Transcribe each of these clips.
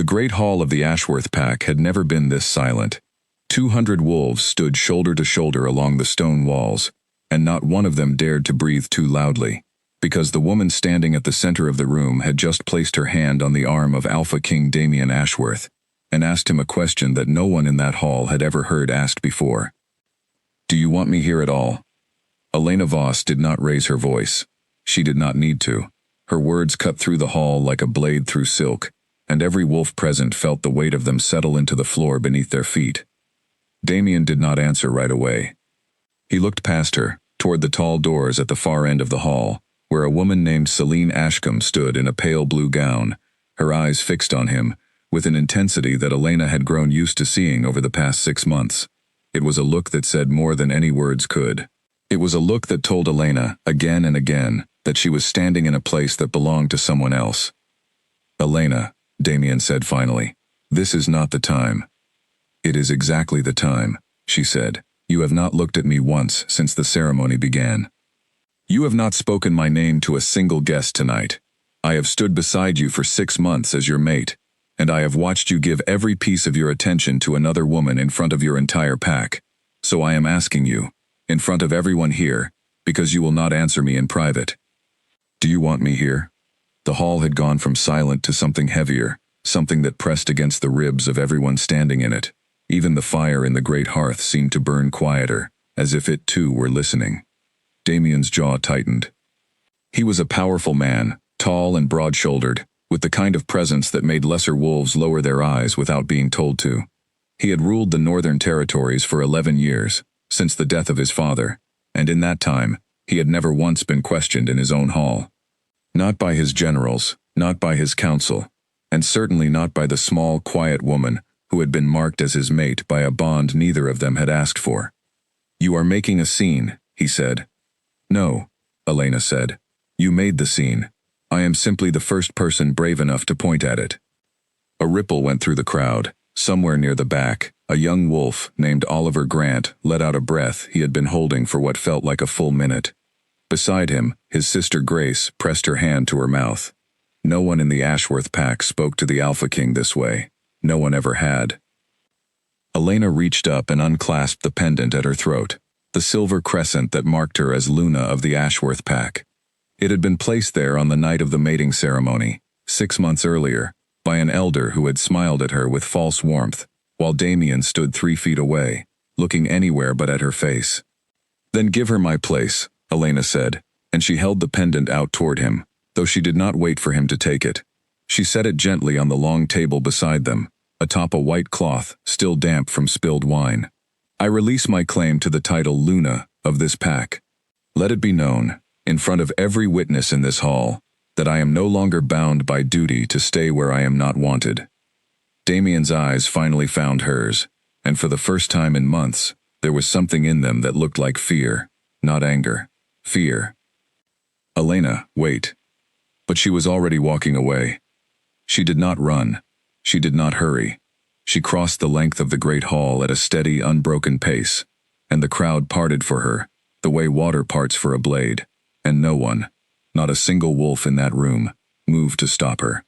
The great hall of the Ashworth pack had never been this silent. 200 wolves stood shoulder to shoulder along the stone walls, and not one of them dared to breathe too loudly, because the woman standing at the center of the room had just placed her hand on the arm of Alpha King Damien Ashworth, and asked him a question that no one in that hall had ever heard asked before. "Do you want me here at all?" Elena Voss did not raise her voice. She did not need to. Her words cut through the hall like a blade through silk, and every wolf present felt the weight of them settle into the floor beneath their feet. Damien did not answer right away. He looked past her, toward the tall doors at the far end of the hall, where a woman named Celine Ashcombe stood in a pale blue gown, her eyes fixed on him, with an intensity that Elena had grown used to seeing over the past 6 months. It was a look that said more than any words could. It was a look that told Elena, again and again, that she was standing in a place that belonged to someone else. "Elena," Damien said finally, "this is not the time." "It is exactly the time," she said. "You have not looked at me once since the ceremony began. You have not spoken my name to a single guest tonight. I have stood beside you for 6 months as your mate, and I have watched you give every piece of your attention to another woman in front of your entire pack. So I am asking you, in front of everyone here, because you will not answer me in private. Do you want me here?" The hall had gone from silent to something heavier, something that pressed against the ribs of everyone standing in it. Even the fire in the great hearth seemed to burn quieter, as if it too were listening. Damien's jaw tightened. He was a powerful man, tall and broad-shouldered, with the kind of presence that made lesser wolves lower their eyes without being told to. He had ruled the Northern Territories for 11 years, since the death of his father, and in that time, he had never once been questioned in his own hall. Not by his generals, not by his council, and certainly not by the small, quiet woman who had been marked as his mate by a bond neither of them had asked for. "You are making a scene," he said. "No," Elena said. "You made the scene. I am simply the first person brave enough to point at it." A ripple went through the crowd. Somewhere near the back, a young wolf named Oliver Grant let out a breath he had been holding for what felt like a full minute. Beside him, his sister Grace pressed her hand to her mouth. No one in the Ashworth pack spoke to the Alpha King this way. No one ever had. Elena reached up and unclasped the pendant at her throat, the silver crescent that marked her as Luna of the Ashworth pack. It had been placed there on the night of the mating ceremony, 6 months earlier, by an elder who had smiled at her with false warmth, while Damien stood 3 feet away, looking anywhere but at her face. "Then give her my place," Elena said, and she held the pendant out toward him, though she did not wait for him to take it. She set it gently on the long table beside them, atop a white cloth, still damp from spilled wine. "I release my claim to the title Luna of this pack. Let it be known, in front of every witness in this hall, that I am no longer bound by duty to stay where I am not wanted." Damien's eyes finally found hers, and for the first time in months, there was something in them that looked like fear, not anger. Fear. "Elena, wait." But she was already walking away. She did not run. She did not hurry. She crossed the length of the great hall at a steady, unbroken pace, and the crowd parted for her, the way water parts for a blade, and no one, not a single wolf in that room, moved to stop her.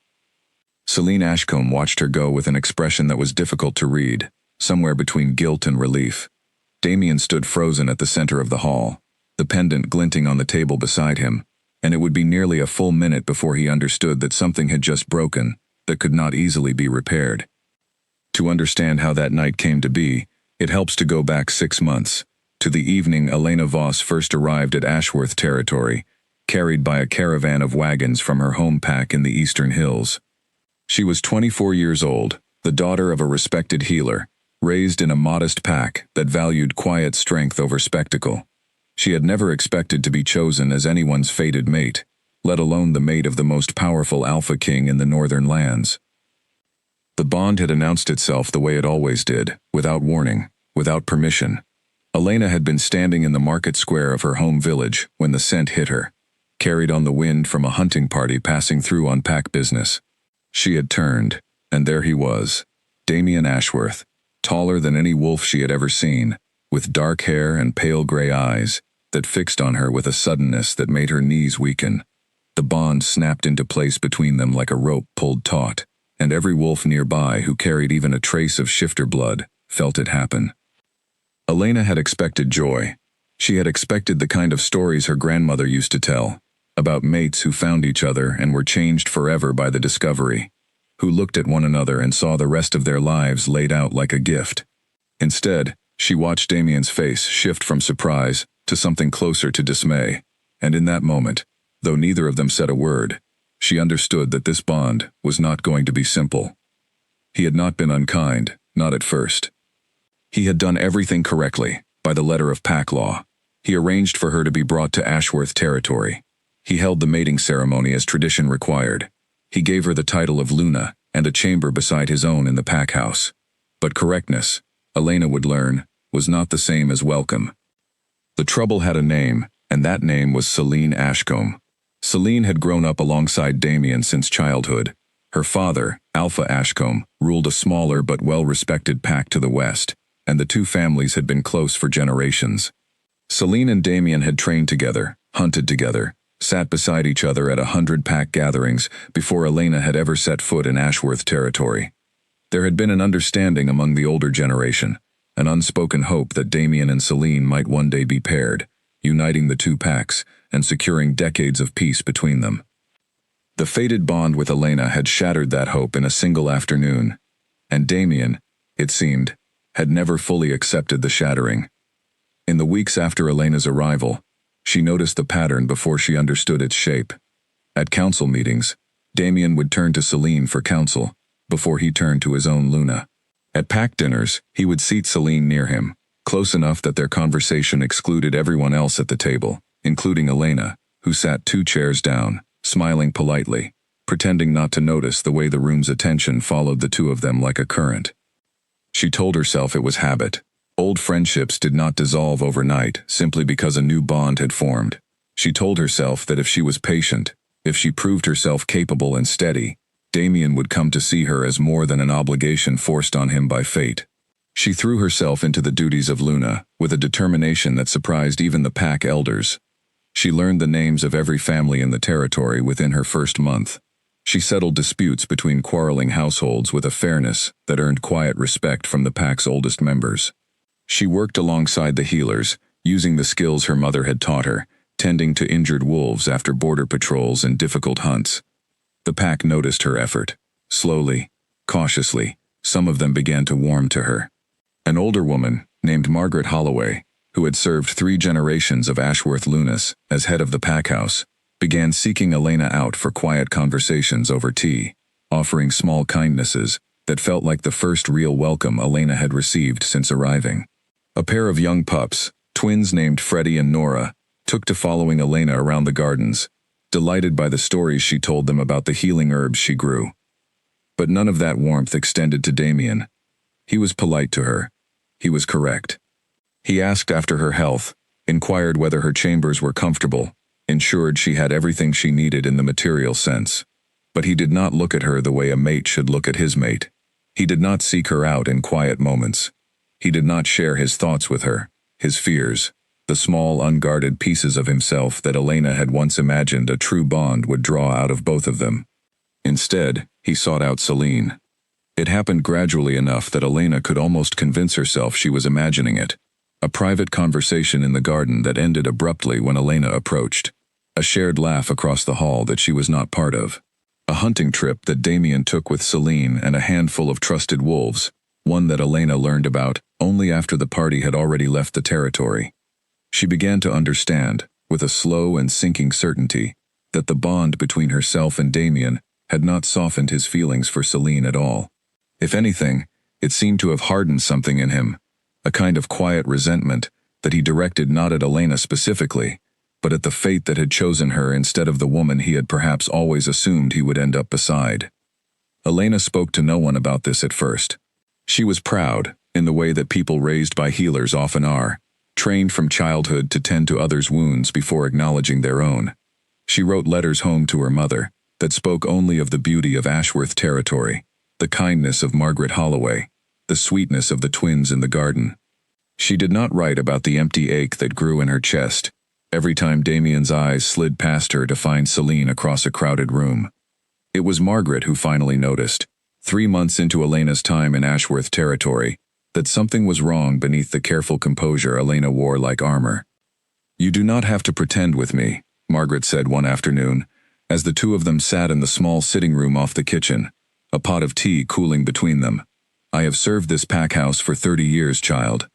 Celine Ashcombe watched her go with an expression that was difficult to read, somewhere between guilt and relief. Damien stood frozen at the center of the hall, the pendant glinting on the table beside him, and it would be nearly a full minute before he understood that something had just broken that could not easily be repaired. To understand how that night came to be, it helps to go back 6 months, to the evening Elena Voss first arrived at Ashworth Territory, carried by a caravan of wagons from her home pack in the eastern hills. She was 24 years old, the daughter of a respected healer, raised in a modest pack that valued quiet strength over spectacle. She had never expected to be chosen as anyone's fated mate, let alone the mate of the most powerful Alpha King in the northern lands. The bond had announced itself the way it always did, without warning, without permission. Elena had been standing in the market square of her home village when the scent hit her, carried on the wind from a hunting party passing through on pack business. She had turned, and there he was, Damien Ashworth, taller than any wolf she had ever seen, with dark hair and pale gray eyes that fixed on her with a suddenness that made her knees weaken. The bond snapped into place between them like a rope pulled taut. and every wolf nearby who carried even a trace of shifter blood felt it happen. Elena had expected joy. She had expected the kind of stories her grandmother used to tell, about mates who found each other and were changed forever by the discovery, who looked at one another and saw the rest of their lives laid out like a gift. Instead, she watched Damien's face shift from surprise to something closer to dismay, and in that moment, though neither of them said a word, she understood that this bond was not going to be simple. He had not been unkind, not at first. He had done everything correctly, by the letter of pack law. He arranged for her to be brought to Ashworth territory. He held the mating ceremony as tradition required. He gave her the title of Luna and a chamber beside his own in the pack house. But correctness, Elena would learn, was not the same as welcome. The trouble had a name, and that name was Celine Ashcombe. Celine had grown up alongside Damien since childhood. Her father, Alpha Ashcombe, ruled a smaller but well-respected pack to the west, and the two families had been close for generations. Celine and Damien had trained together, hunted together, sat beside each other at 100 pack gatherings before Elena had ever set foot in Ashworth territory. There had been an understanding among the older generation, an unspoken hope that Damien and Celine might one day be paired, uniting the two packs and securing decades of peace between them. The fated bond with Elena had shattered that hope in a single afternoon, and Damien, it seemed, had never fully accepted the shattering. In the weeks after Elena's arrival, she noticed the pattern before she understood its shape. At council meetings, Damien would turn to Celine for counsel, before he turned to his own Luna. At pack dinners, he would seat Celine near him, close enough that their conversation excluded everyone else at the table, including Elena, who sat 2 chairs down, smiling politely, pretending not to notice the way the room's attention followed the two of them like a current. She told herself it was habit. Old friendships did not dissolve overnight simply because a new bond had formed. She told herself that if she was patient, if she proved herself capable and steady, Damien would come to see her as more than an obligation forced on him by fate. She threw herself into the duties of Luna with a determination that surprised even the pack elders. She learned the names of every family in the territory within her first month. She settled disputes between quarreling households with a fairness that earned quiet respect from the pack's oldest members. She worked alongside the healers, using the skills her mother had taught her, tending to injured wolves after border patrols and difficult hunts. The pack noticed her effort. Slowly, cautiously, some of them began to warm to her. An older woman, named Margaret Holloway, who had served 3 generations of Ashworth Lunas as head of the pack house, began seeking Elena out for quiet conversations over tea, offering small kindnesses that felt like the first real welcome Elena had received since arriving. A pair of young pups, twins named Freddie and Nora, took to following Elena around the gardens, delighted by the stories she told them about the healing herbs she grew. But none of that warmth extended to Damien. He was polite to her. He was correct. He asked after her health, inquired whether her chambers were comfortable, ensured she had everything she needed in the material sense. But he did not look at her the way a mate should look at his mate. He did not seek her out in quiet moments. He did not share his thoughts with her, his fears, the small, unguarded pieces of himself that Elena had once imagined a true bond would draw out of both of them. Instead, he sought out Celine. It happened gradually enough that Elena could almost convince herself she was imagining it. A private conversation in the garden that ended abruptly when Elena approached. A shared laugh across the hall that she was not part of. A hunting trip that Damien took with Celine and a handful of trusted wolves, one that Elena learned about only after the party had already left the territory. She began to understand, with a slow and sinking certainty, that the bond between herself and Damien had not softened his feelings for Celine at all. If anything, it seemed to have hardened something in him, a kind of quiet resentment that he directed not at Elena specifically, but at the fate that had chosen her instead of the woman he had perhaps always assumed he would end up beside. Elena spoke to no one about this at first. She was proud, in the way that people raised by healers often are, trained from childhood to tend to others' wounds before acknowledging their own. She wrote letters home to her mother that spoke only of the beauty of Ashworth territory, the kindness of Margaret Holloway, the sweetness of the twins in the garden. She did not write about the empty ache that grew in her chest every time Damien's eyes slid past her to find Celine across a crowded room. It was Margaret who finally noticed. 3 months into Elena's time in Ashworth territory, that something was wrong beneath the careful composure Elena wore like armor. "You do not have to pretend with me," Margaret said one afternoon, as the two of them sat in the small sitting room off the kitchen, a pot of tea cooling between them. "I have served this pack house for 30 years, child.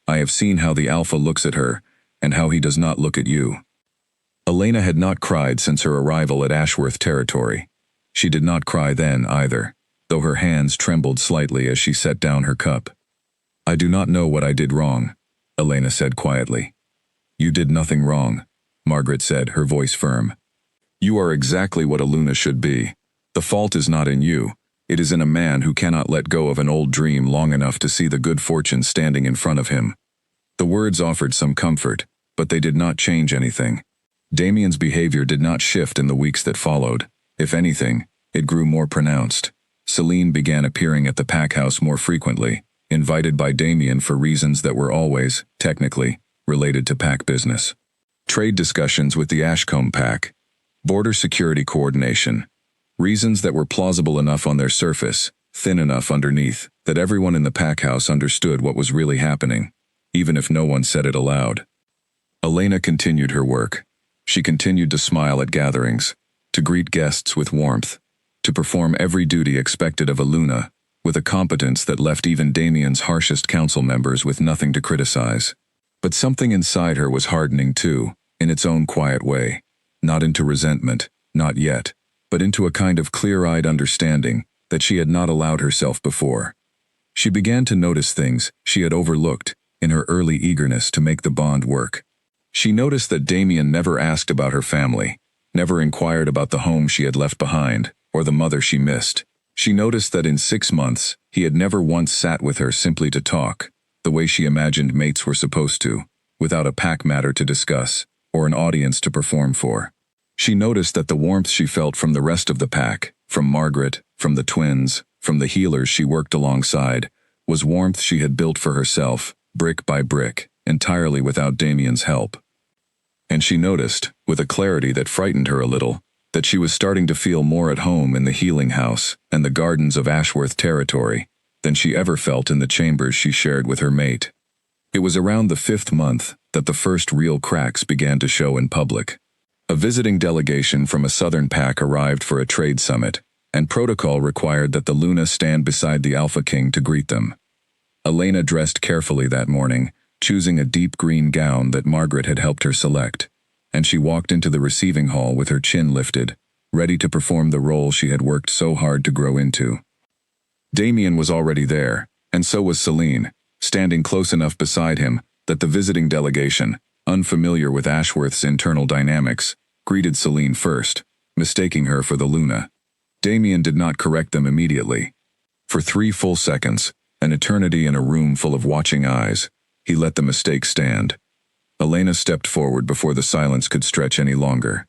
I have seen how the Alpha looks at her, and how he does not look at you." Elena had not cried since her arrival at Ashworth territory. She did not cry then either, though her hands trembled slightly as she set down her cup. "I do not know what I did wrong," Elena said quietly. "You did nothing wrong," Margaret said, her voice firm. "You are exactly what a Luna should be. The fault is not in you. It is in a man who cannot let go of an old dream long enough to see the good fortune standing in front of him." The words offered some comfort, but they did not change anything. Damien's behavior did not shift in the weeks that followed. If anything, it grew more pronounced. Celine began appearing at the pack house more frequently, invited by Damien for reasons that were always, technically, related to pack business. Trade discussions with the Ashcombe pack. Border security coordination. Reasons that were plausible enough on their surface, thin enough underneath, that everyone in the pack house understood what was really happening, even if no one said it aloud. Elena continued her work. She continued to smile at gatherings, to greet guests with warmth, to perform every duty expected of a Luna, with a competence that left even Damien's harshest council members with nothing to criticize. But something inside her was hardening too, in its own quiet way. Not into resentment, not yet, but into a kind of clear-eyed understanding that she had not allowed herself before. She began to notice things she had overlooked in her early eagerness to make the bond work. She noticed that Damien never asked about her family, never inquired about the home she had left behind, or the mother she missed. She noticed that in 6 months, he had never once sat with her simply to talk, the way she imagined mates were supposed to, without a pack matter to discuss, or an audience to perform for. She noticed that the warmth she felt from the rest of the pack, from Margaret, from the twins, from the healers she worked alongside, was warmth she had built for herself, brick by brick, entirely without Damien's help. And she noticed, with a clarity that frightened her a little, that she was starting to feel more at home in the healing house and the gardens of Ashworth territory than she ever felt in the chambers she shared with her mate. It was around the 5th month that the first real cracks began to show in public. A visiting delegation from a southern pack arrived for a trade summit, and protocol required that the Luna stand beside the Alpha King to greet them. Elena dressed carefully that morning, choosing a deep green gown that Margaret had helped her select, and she walked into the receiving hall with her chin lifted, ready to perform the role she had worked so hard to grow into. Damien was already there, and so was Celine, standing close enough beside him that the visiting delegation, unfamiliar with Ashworth's internal dynamics, greeted Celine first, mistaking her for the Luna. Damien did not correct them immediately. For 3 full seconds, an eternity in a room full of watching eyes, he let the mistake stand. Elena stepped forward before the silence could stretch any longer.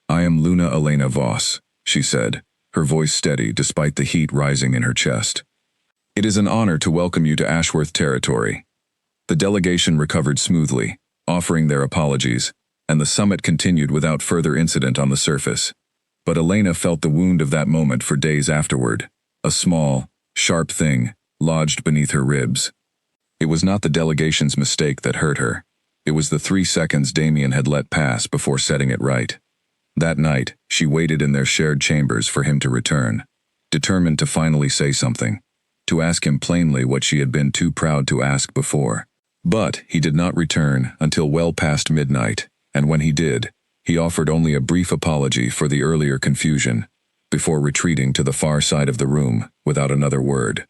"I am Luna Elena Voss," she said, her voice steady despite the heat rising in her chest. "It is an honor to welcome you to Ashworth territory." The delegation recovered smoothly, offering their apologies, and the summit continued without further incident on the surface. But Elena felt the wound of that moment for days afterward, a small, sharp thing, lodged beneath her ribs. It was not the delegation's mistake that hurt her. It was the 3 seconds Damien had let pass before setting it right. That night, she waited in their shared chambers for him to return, determined to finally say something, to ask him plainly what she had been too proud to ask before. But he did not return until well past midnight, and when he did, he offered only a brief apology for the earlier confusion, before retreating to the far side of the room without another word.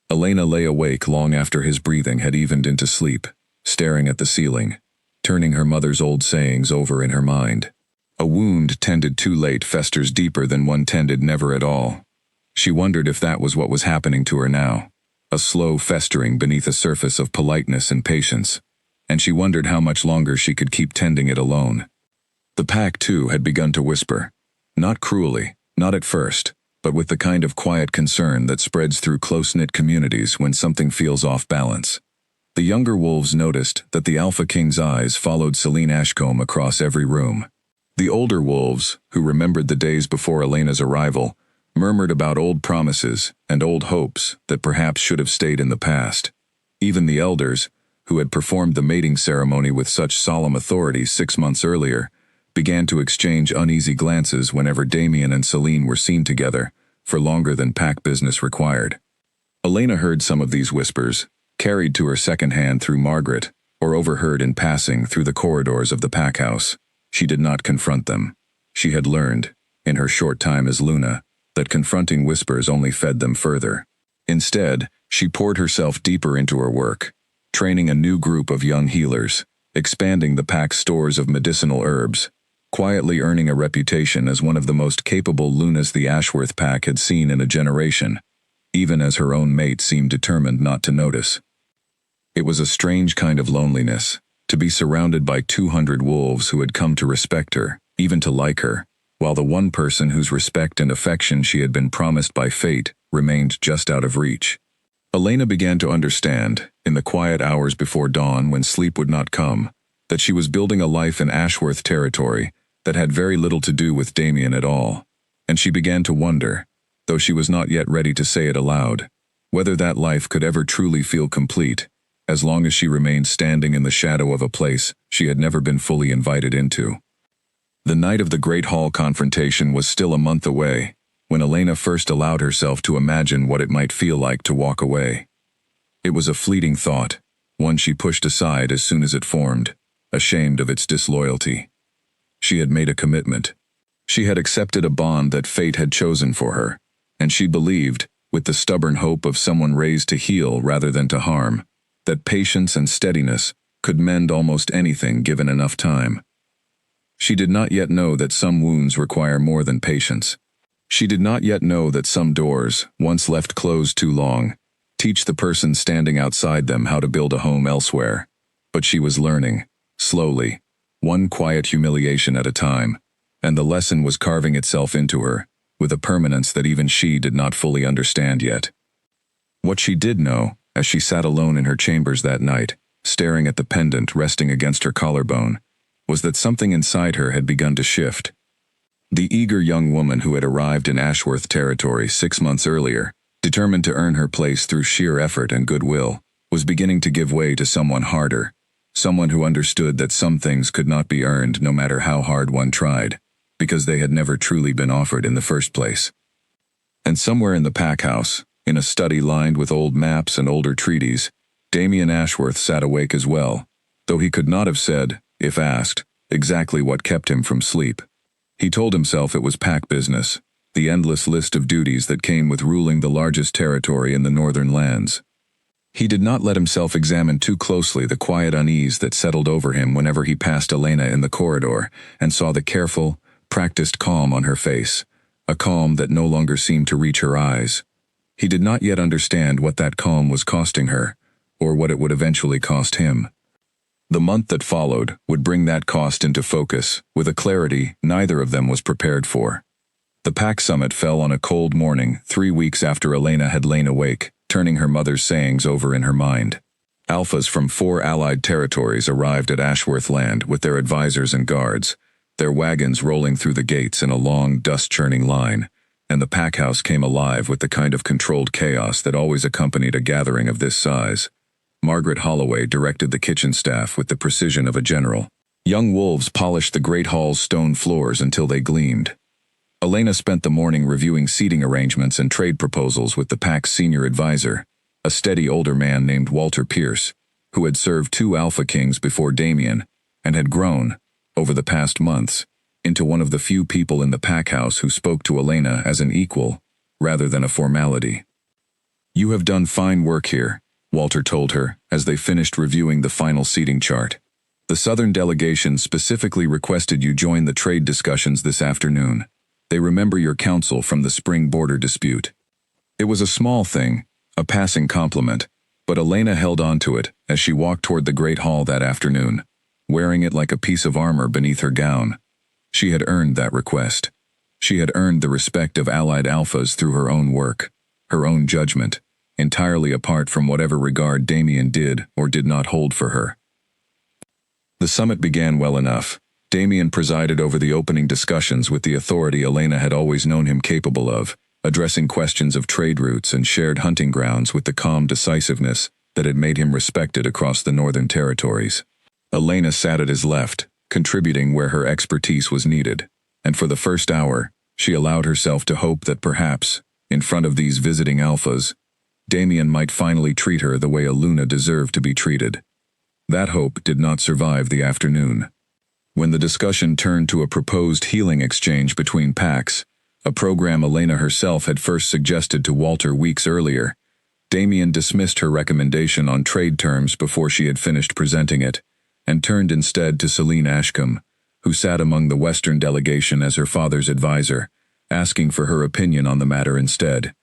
Elena lay awake long after his breathing had evened into sleep, staring at the ceiling, turning her mother's old sayings over in her mind. A wound tended too late festers deeper than one tended never at all. She wondered if that was what was happening to her now, a slow festering beneath a surface of politeness and patience, and she wondered how much longer she could keep tending it alone. The pack, too, had begun to whisper, not cruelly, not at first, but with the kind of quiet concern that spreads through close-knit communities when something feels off balance. The younger wolves noticed that the Alpha King's eyes followed Celine Ashcombe across every room. The older wolves, who remembered the days before Elena's arrival, murmured about old promises and old hopes that perhaps should have stayed in the past. Even the elders, who had performed the mating ceremony with such solemn authority 6 months earlier, began to exchange uneasy glances whenever Damien and Celine were seen together, for longer than pack business required. Elena heard some of these whispers, carried to her second hand through Margaret, or overheard in passing through the corridors of the pack house. She did not confront them. She had learned, in her short time as Luna, that confronting whispers only fed them further. Instead, she poured herself deeper into her work, training a new group of young healers, expanding the pack's stores of medicinal herbs, quietly earning a reputation as one of the most capable Lunas the Ashworth pack had seen in a generation, even as her own mate seemed determined not to notice. It was a strange kind of loneliness, to be surrounded by 200 wolves who had come to respect her, even to like her, while the one person whose respect and affection she had been promised by fate remained just out of reach. Elena began to understand, in the quiet hours before dawn when sleep would not come, that she was building a life in Ashworth territory that had very little to do with Damien at all, and she began to wonder, though she was not yet ready to say it aloud, whether that life could ever truly feel complete, as long as she remained standing in the shadow of a place she had never been fully invited into. The night of the Great Hall confrontation was still a month away, when Elena first allowed herself to imagine what it might feel like to walk away. It was a fleeting thought, one she pushed aside as soon as it formed, ashamed of its disloyalty. She had made a commitment. She had accepted a bond that fate had chosen for her, and she believed, with the stubborn hope of someone raised to heal rather than to harm, that patience and steadiness could mend almost anything given enough time. She did not yet know that some wounds require more than patience. She did not yet know that some doors, once left closed too long, teach the person standing outside them how to build a home elsewhere. But she was learning, slowly, one quiet humiliation at a time, and the lesson was carving itself into her, with a permanence that even she did not fully understand yet. What she did know, as she sat alone in her chambers that night, staring at the pendant resting against her collarbone, was that something inside her had begun to shift. The eager young woman who had arrived in Ashworth territory 6 months earlier, determined to earn her place through sheer effort and goodwill, was beginning to give way to someone harder, someone who understood that some things could not be earned no matter how hard one tried, because they had never truly been offered in the first place. And somewhere in the pack house, in a study lined with old maps and older treaties, Damien Ashworth sat awake as well, though he could not have said, if asked, exactly what kept him from sleep. He told himself it was pack business, the endless list of duties that came with ruling the largest territory in the northern lands. He did not let himself examine too closely the quiet unease that settled over him whenever he passed Elena in the corridor and saw the careful, practiced calm on her face, a calm that no longer seemed to reach her eyes. He did not yet understand what that calm was costing her, or what it would eventually cost him. The month that followed would bring that cost into focus, with a clarity neither of them was prepared for. The pack summit fell on a cold morning 3 weeks after Elena had lain awake, turning her mother's sayings over in her mind. Alphas from 4 allied territories arrived at Ashworth Land with their advisors and guards, their wagons rolling through the gates in a long, dust-churning line, and the pack house came alive with the kind of controlled chaos that always accompanied a gathering of this size. Margaret Holloway directed the kitchen staff with the precision of a general. Young wolves polished the great hall's stone floors until they gleamed. Elena spent the morning reviewing seating arrangements and trade proposals with the pack's senior advisor, a steady older man named Walter Pierce, who had served 2 Alpha Kings before Damien, and had grown, over the past months, into one of the few people in the pack house who spoke to Elena as an equal, rather than a formality. "You have done fine work here," Walter told her, as they finished reviewing the final seating chart. "The Southern delegation specifically requested you join the trade discussions this afternoon. They remember your counsel from the spring border dispute." It was a small thing, a passing compliment, but Elena held on to it as she walked toward the Great Hall that afternoon, wearing it like a piece of armor beneath her gown. She had earned that request. She had earned the respect of allied alphas through her own work, her own judgment, entirely apart from whatever regard Damien did or did not hold for her. The summit began well enough. Damien presided over the opening discussions with the authority Elena had always known him capable of, addressing questions of trade routes and shared hunting grounds with the calm decisiveness that had made him respected across the Northern Territories. Elena sat at his left, contributing where her expertise was needed, and for the first hour, she allowed herself to hope that perhaps, in front of these visiting alphas, Damien might finally treat her the way a Luna deserved to be treated. That hope did not survive the afternoon. When the discussion turned to a proposed healing exchange between packs, a program Elena herself had first suggested to Walter weeks earlier, Damien dismissed her recommendation on trade terms before she had finished presenting it, and turned instead to Celine Ashcombe, who sat among the Western delegation as her father's advisor, asking for her opinion on the matter instead.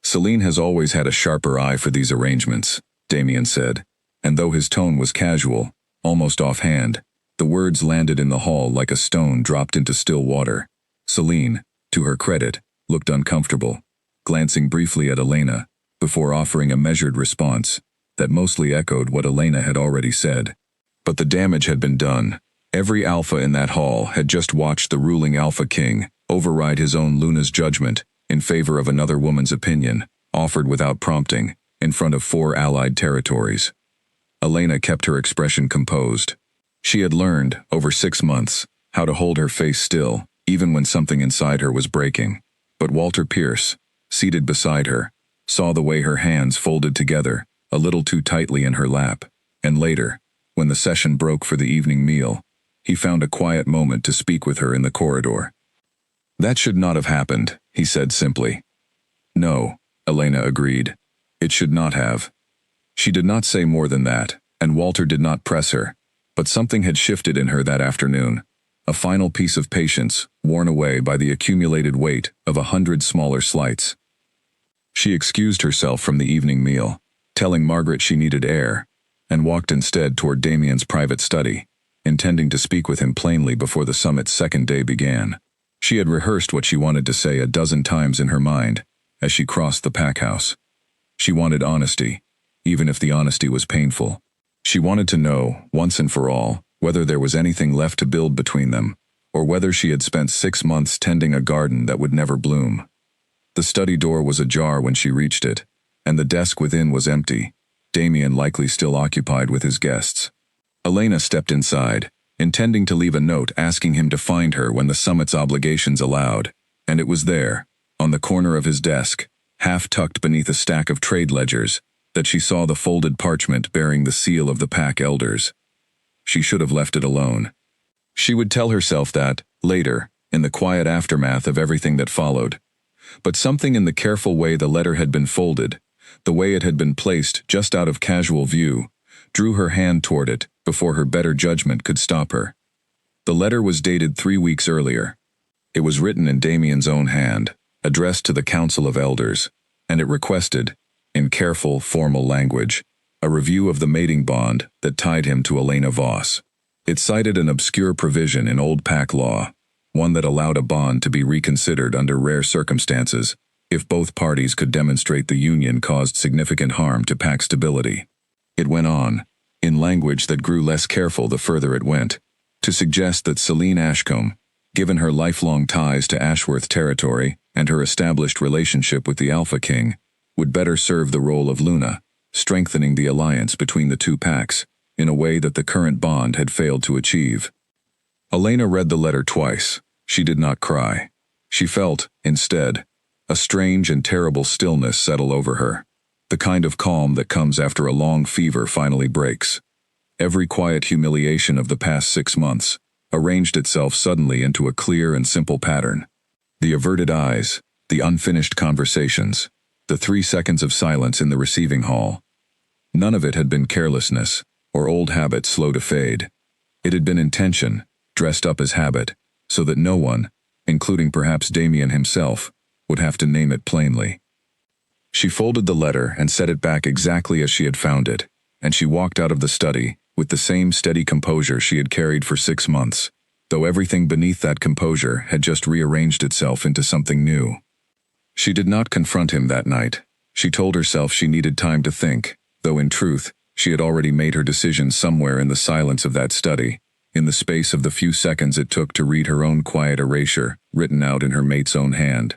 Celine has always had a sharper eye for these arrangements, Damien said, and though his tone was casual, almost offhand, the words landed in the hall like a stone dropped into still water. Celine, to her credit, looked uncomfortable, glancing briefly at Elena, before offering a measured response that mostly echoed what Elena had already said. But the damage had been done. Every alpha in that hall had just watched the ruling Alpha King override his own Luna's judgment in favor of another woman's opinion, offered without prompting, in front of 4 allied territories. Elena kept her expression composed. She had learned, over 6 months, how to hold her face still, even when something inside her was breaking. But Walter Pierce, seated beside her, saw the way her hands folded together, a little too tightly in her lap, and later, when the session broke for the evening meal, he found a quiet moment to speak with her in the corridor. "That should not have happened," he said simply. "No," Elena agreed. "It should not have." She did not say more than that, and Walter did not press her, but something had shifted in her that afternoon, a final piece of patience worn away by the accumulated weight of 100 smaller slights. She excused herself from the evening meal, telling Margaret she needed air, and walked instead toward Damien's private study, intending to speak with him plainly before the summit's second day began. She had rehearsed what she wanted to say a dozen times in her mind as she crossed the pack house. She wanted honesty, even if the honesty was painful. She wanted to know, once and for all, whether there was anything left to build between them, or whether she had spent 6 months tending a garden that would never bloom. The study door was ajar when she reached it, and the desk within was empty, Damien likely still occupied with his guests. Elena stepped inside, intending to leave a note asking him to find her when the summit's obligations allowed, and it was there, on the corner of his desk, half tucked beneath a stack of trade ledgers, that she saw the folded parchment bearing the seal of the pack elders. She should have left it alone. She would tell herself that, later, in the quiet aftermath of everything that followed. But something in the careful way the letter had been folded, the way it had been placed just out of casual view, drew her hand toward it before her better judgment could stop her. The letter was dated 3 weeks earlier. It was written in Damien's own hand, addressed to the Council of Elders, and it requested, in careful, formal language, a review of the mating bond that tied him to Elena Voss. It cited an obscure provision in old pack law, one that allowed a bond to be reconsidered under rare circumstances if both parties could demonstrate the union caused significant harm to pack stability. It went on, in language that grew less careful the further it went, to suggest that Celine Ashcombe, given her lifelong ties to Ashworth territory and her established relationship with the Alpha King, would better serve the role of Luna, strengthening the alliance between the 2 packs in a way that the current bond had failed to achieve. Elena read the letter twice. She did not cry. She felt, instead, a strange and terrible stillness settle over her, the kind of calm that comes after a long fever finally breaks. Every quiet humiliation of the past 6 months arranged itself suddenly into a clear and simple pattern. The averted eyes, the unfinished conversations, the 3 seconds of silence in the receiving hall. None of it had been carelessness, or old habit slow to fade. It had been intention, dressed up as habit, so that no one, including perhaps Damien himself, would have to name it plainly. She folded the letter and set it back exactly as she had found it, and she walked out of the study with the same steady composure she had carried for 6 months, though everything beneath that composure had just rearranged itself into something new. She did not confront him that night. She told herself she needed time to think, though in truth, she had already made her decision somewhere in the silence of that study, in the space of the few seconds it took to read her own quiet erasure, written out in her mate's own hand.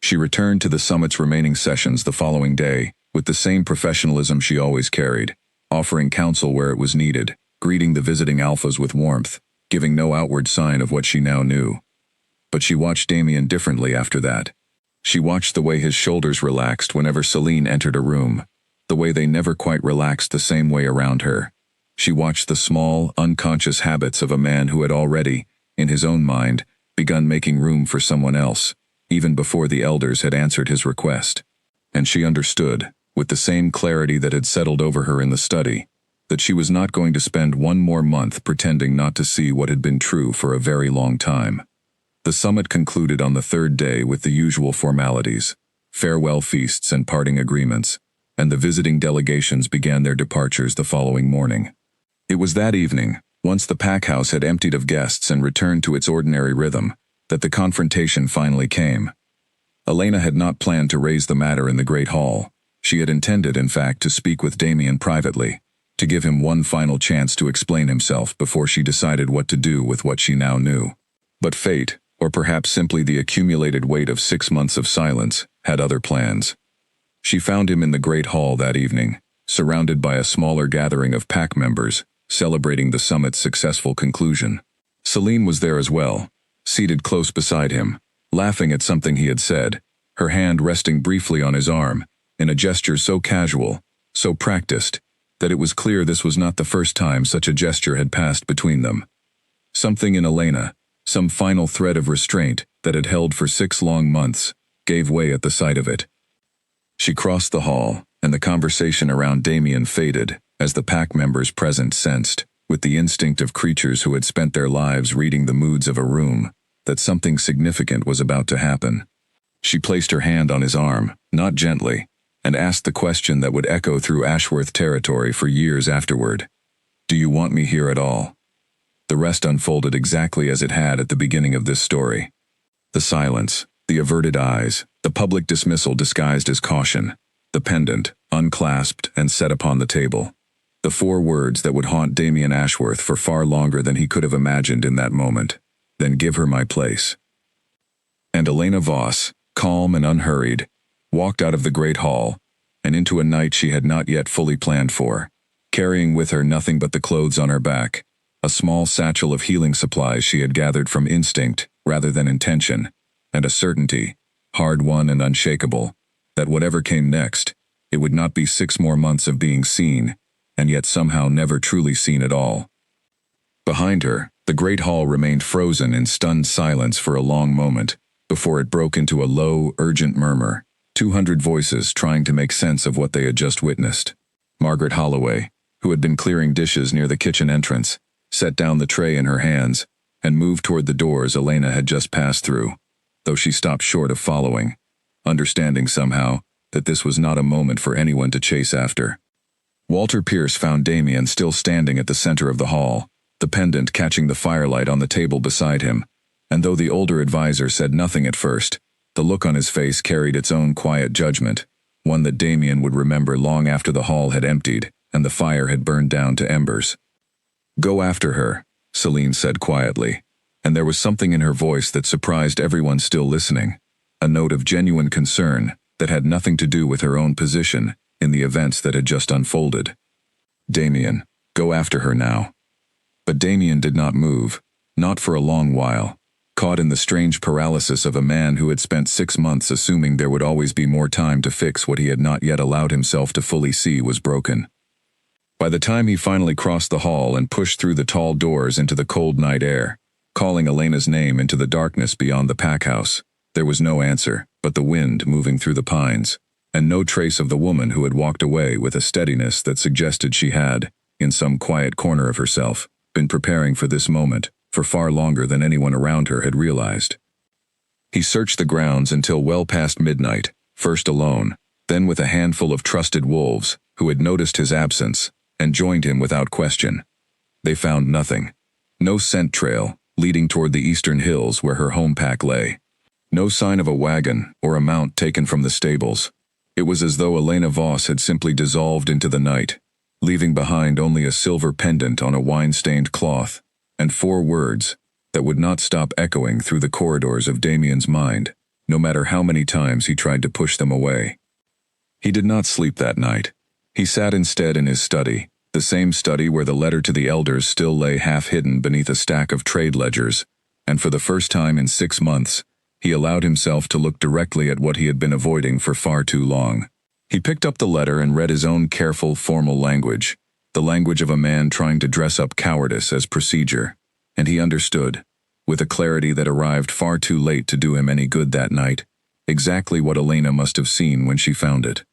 She returned to the summit's remaining sessions the following day, with the same professionalism she always carried, offering counsel where it was needed, greeting the visiting alphas with warmth, giving no outward sign of what she now knew. But she watched Damien differently after that. She watched the way his shoulders relaxed whenever Celine entered a room, the way they never quite relaxed the same way around her. She watched the small, unconscious habits of a man who had already, in his own mind, begun making room for someone else, even before the elders had answered his request. And she understood, with the same clarity that had settled over her in the study, that she was not going to spend one more month pretending not to see what had been true for a very long time. The summit concluded on the third day with the usual formalities, farewell feasts and parting agreements, and the visiting delegations began their departures the following morning. It was that evening, once the pack house had emptied of guests and returned to its ordinary rhythm, that the confrontation finally came. Elena had not planned to raise the matter in the great hall. She had intended, in fact, to speak with Damien privately, to give him one final chance to explain himself before she decided what to do with what she now knew. But fate, or perhaps simply the accumulated weight of 6 months of silence, had other plans. She found him in the great hall that evening, surrounded by a smaller gathering of pack members, celebrating the summit's successful conclusion. Celine was there as well, seated close beside him, laughing at something he had said, her hand resting briefly on his arm, in a gesture so casual, so practiced, that it was clear this was not the first time such a gesture had passed between them. Something in Elena, some final thread of restraint that had held for 6 long months, gave way at the sight of it. She crossed the hall, and the conversation around Damien faded, as the pack members present sensed, with the instinct of creatures who had spent their lives reading the moods of a room, that something significant was about to happen. She placed her hand on his arm, not gently, and asked the question that would echo through Ashworth territory for years afterward. "Do you want me here at all?" The rest unfolded exactly as it had at the beginning of this story. The silence, the averted eyes, the public dismissal disguised as caution, the pendant, unclasped and set upon the table. The 4 words that would haunt Damien Ashworth for far longer than he could have imagined in that moment. Then give her my place. And Elena Voss, calm and unhurried, walked out of the great hall, and into a night she had not yet fully planned for, carrying with her nothing but the clothes on her back, a small satchel of healing supplies she had gathered from instinct rather than intention, and a certainty, hard-won and unshakable, that whatever came next, it would not be 6 more months of being seen, and yet somehow never truly seen at all. Behind her, the great hall remained frozen in stunned silence for a long moment, before it broke into a low, urgent murmur, 200 voices trying to make sense of what they had just witnessed. Margaret Holloway, who had been clearing dishes near the kitchen entrance, set down the tray in her hands, and moved toward the doors Elena had just passed through, though she stopped short of following, understanding somehow that this was not a moment for anyone to chase after. Walter Pierce found Damien still standing at the center of the hall, the pendant catching the firelight on the table beside him, and though the older advisor said nothing at first, the look on his face carried its own quiet judgment, one that Damien would remember long after the hall had emptied and the fire had burned down to embers. "Go after her," Celine said quietly, and there was something in her voice that surprised everyone still listening, a note of genuine concern that had nothing to do with her own position in the events that had just unfolded. "Damien, go after her now." But Damien did not move, not for a long while, caught in the strange paralysis of a man who had spent 6 months assuming there would always be more time to fix what he had not yet allowed himself to fully see was broken. By the time he finally crossed the hall and pushed through the tall doors into the cold night air, calling Elena's name into the darkness beyond the pack house, there was no answer but the wind moving through the pines, and no trace of the woman who had walked away with a steadiness that suggested she had, in some quiet corner of herself, been preparing for this moment for far longer than anyone around her had realized. He searched the grounds until well past midnight, first alone, then with a handful of trusted wolves who had noticed his absence and joined him without question. They found nothing. No scent trail leading toward the eastern hills where her home pack lay. No sign of a wagon or a mount taken from the stables. It was as though Elena Voss had simply dissolved into the night, leaving behind only a silver pendant on a wine-stained cloth, and 4 words that would not stop echoing through the corridors of Damien's mind. no matter how many times he tried to push them away. He did not sleep that night. He sat instead in his study, the same study where the letter to the elders still lay half-hidden beneath a stack of trade ledgers, and for the first time in 6 months, he allowed himself to look directly at what he had been avoiding for far too long. He picked up the letter and read his own careful, formal language, the language of a man trying to dress up cowardice as procedure, and he understood, with a clarity that arrived far too late to do him any good that night, exactly what Elena must have seen when she found it.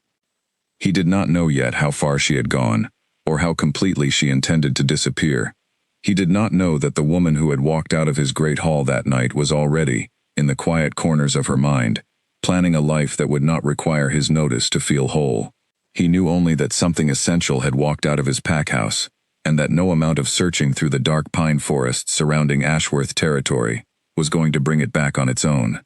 He did not know yet how far she had gone, or how completely she intended to disappear. He did not know that the woman who had walked out of his great hall that night was already, in the quiet corners of her mind, planning a life that would not require his notice to feel whole. He knew only that something essential had walked out of his pack house, and that no amount of searching through the dark pine forests surrounding Ashworth territory was going to bring it back on its own.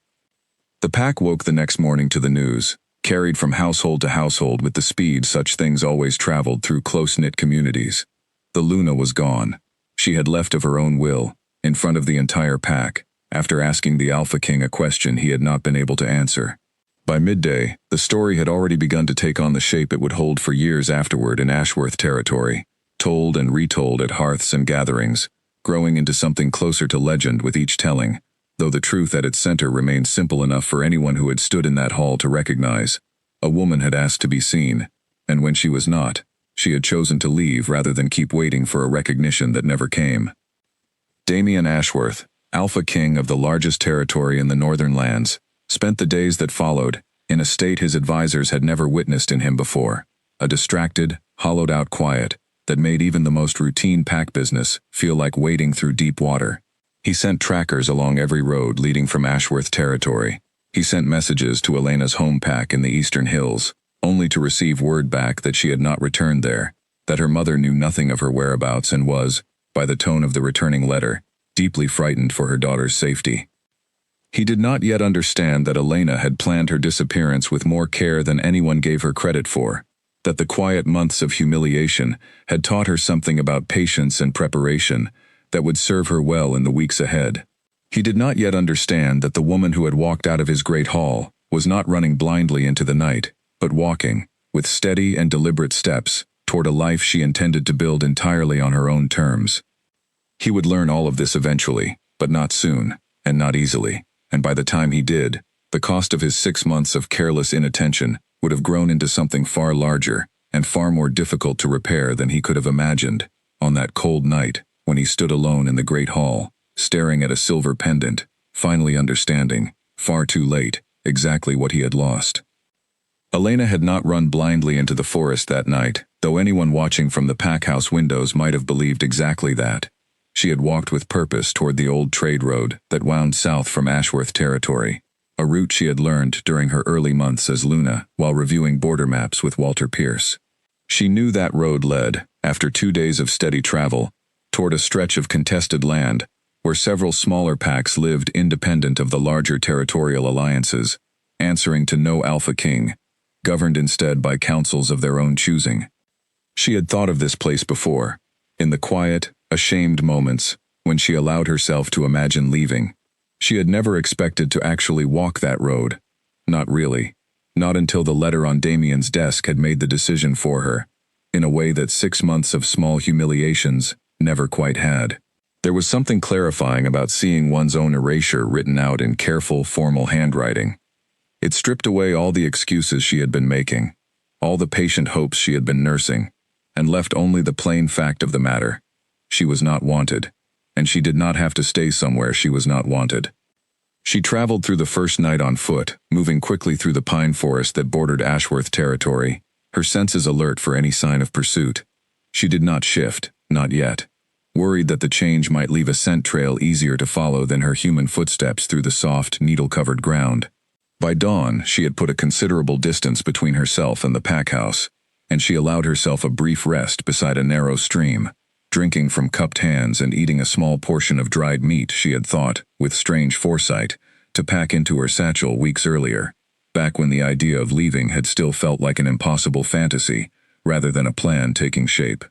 The pack woke the next morning to the news, carried from household to household with the speed such things always traveled through close-knit communities. The Luna was gone. She had left of her own will, in front of the entire pack, after asking the Alpha King a question he had not been able to answer. By midday, the story had already begun to take on the shape it would hold for years afterward in Ashworth territory, told and retold at hearths and gatherings, growing into something closer to legend with each telling, though the truth at its center remained simple enough for anyone who had stood in that hall to recognize. A woman had asked to be seen, and when she was not, she had chosen to leave rather than keep waiting for a recognition that never came. Damien Ashworth, Alpha King of the largest territory in the northern lands, spent the days that followed in a state his advisors had never witnessed in him before, a distracted, hollowed-out quiet that made even the most routine pack business feel like wading through deep water. He sent trackers along every road leading from Ashworth territory. He sent messages to Elena's home pack in the eastern hills, only to receive word back that she had not returned there, that her mother knew nothing of her whereabouts and was, by the tone of the returning letter, deeply frightened for her daughter's safety. He did not yet understand that Elena had planned her disappearance with more care than anyone gave her credit for, that the quiet months of humiliation had taught her something about patience and preparation that would serve her well in the weeks ahead. He did not yet understand that the woman who had walked out of his great hall was not running blindly into the night, but walking, with steady and deliberate steps, toward a life she intended to build entirely on her own terms. He would learn all of this eventually, but not soon, and not easily, and by the time he did, the cost of his 6 months of careless inattention would have grown into something far larger and far more difficult to repair than he could have imagined, on that cold night when he stood alone in the great hall, staring at a silver pendant, finally understanding, far too late, exactly what he had lost. Elena had not run blindly into the forest that night, though anyone watching from the pack house windows might have believed exactly that. She had walked with purpose toward the old trade road that wound south from Ashworth territory, a route she had learned during her early months as Luna while reviewing border maps with Walter Pierce. She knew that road led, after 2 days of steady travel, toward a stretch of contested land where several smaller packs lived independent of the larger territorial alliances, answering to no Alpha King, governed instead by councils of their own choosing. She had thought of this place before, in the quiet, ashamed moments when she allowed herself to imagine leaving. She had never expected to actually walk that road. Not really. Not until the letter on Damien's desk had made the decision for her, in a way that 6 months of small humiliations never quite had. There was something clarifying about seeing one's own erasure written out in careful, formal handwriting. It stripped away all the excuses she had been making, all the patient hopes she had been nursing, and left only the plain fact of the matter. She was not wanted, and she did not have to stay somewhere she was not wanted. She traveled through the first night on foot, moving quickly through the pine forest that bordered Ashworth territory, her senses alert for any sign of pursuit. She did not shift, not yet, worried that the change might leave a scent trail easier to follow than her human footsteps through the soft, needle-covered ground. By dawn, she had put a considerable distance between herself and the pack house, and she allowed herself a brief rest beside a narrow stream, drinking from cupped hands and eating a small portion of dried meat she had thought, with strange foresight, to pack into her satchel weeks earlier, back when the idea of leaving had still felt like an impossible fantasy, rather than a plan taking shape.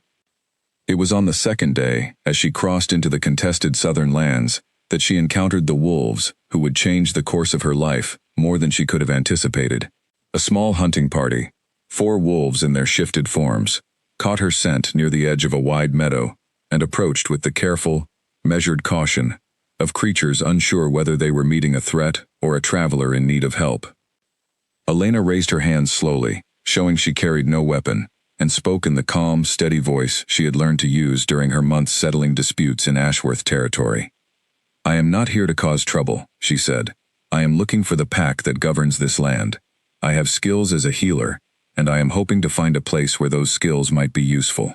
It was on the second day, as she crossed into the contested southern lands, that she encountered the wolves who would change the course of her life more than she could have anticipated. A small hunting party, 4 wolves in their shifted forms, caught her scent near the edge of a wide meadow and approached with the careful, measured caution of creatures unsure whether they were meeting a threat or a traveler in need of help. Elena raised her hands slowly, showing she carried no weapon, and spoke in the calm, steady voice she had learned to use during her months settling disputes in Ashworth territory. "I am not here to cause trouble," she said. "I am looking for the pack that governs this land. I have skills as a healer, and I am hoping to find a place where those skills might be useful."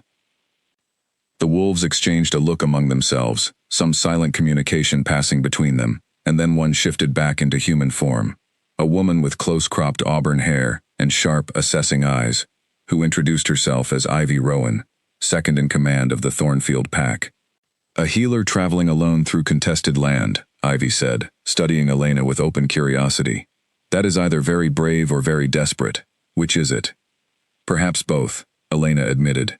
The wolves exchanged a look among themselves, some silent communication passing between them, and then one shifted back into human form. A woman with close-cropped auburn hair and sharp, assessing eyes, who introduced herself as Ivy Rowan, second in command of the Thornfield pack. "A healer traveling alone through contested land," Ivy said, studying Elena with open curiosity. "That is either very brave or very desperate. Which is it?" "Perhaps both," Elena admitted.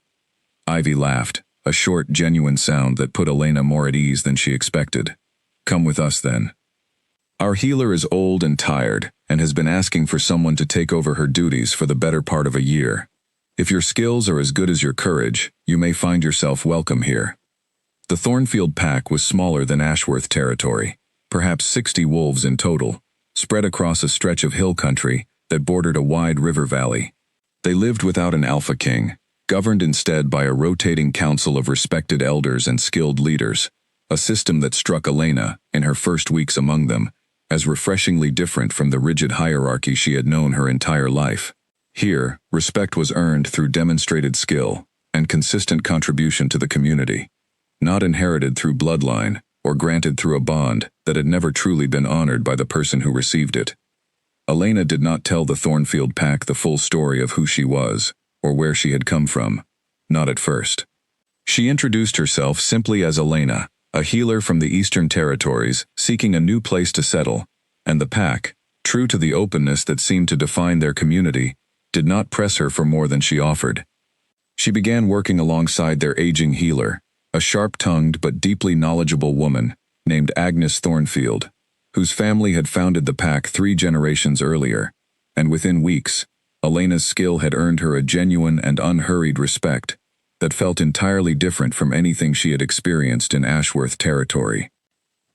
Ivy laughed, a short, genuine sound that put Elena more at ease than she expected. "Come with us, then. Our healer is old and tired, and has been asking for someone to take over her duties for the better part of a year. If your skills are as good as your courage, you may find yourself welcome here." The Thornfield pack was smaller than Ashworth territory, perhaps 60 wolves in total, spread across a stretch of hill country that bordered a wide river valley. They lived without an alpha king, governed instead by a rotating council of respected elders and skilled leaders, a system that struck Elena, in her first weeks among them, as refreshingly different from the rigid hierarchy she had known her entire life. Here, respect was earned through demonstrated skill and consistent contribution to the community, not inherited through bloodline or granted through a bond that had never truly been honored by the person who received it. Elena did not tell the Thornfield pack the full story of who she was or where she had come from, not at first. She introduced herself simply as Elena, a healer from the Eastern Territories seeking a new place to settle, and the pack, true to the openness that seemed to define their community, did not press her for more than she offered. She began working alongside their aging healer, a sharp-tongued but deeply knowledgeable woman named Agnes Thornfield, whose family had founded the pack 3 generations earlier, and within weeks, Elena's skill had earned her a genuine and unhurried respect that felt entirely different from anything she had experienced in Ashworth territory.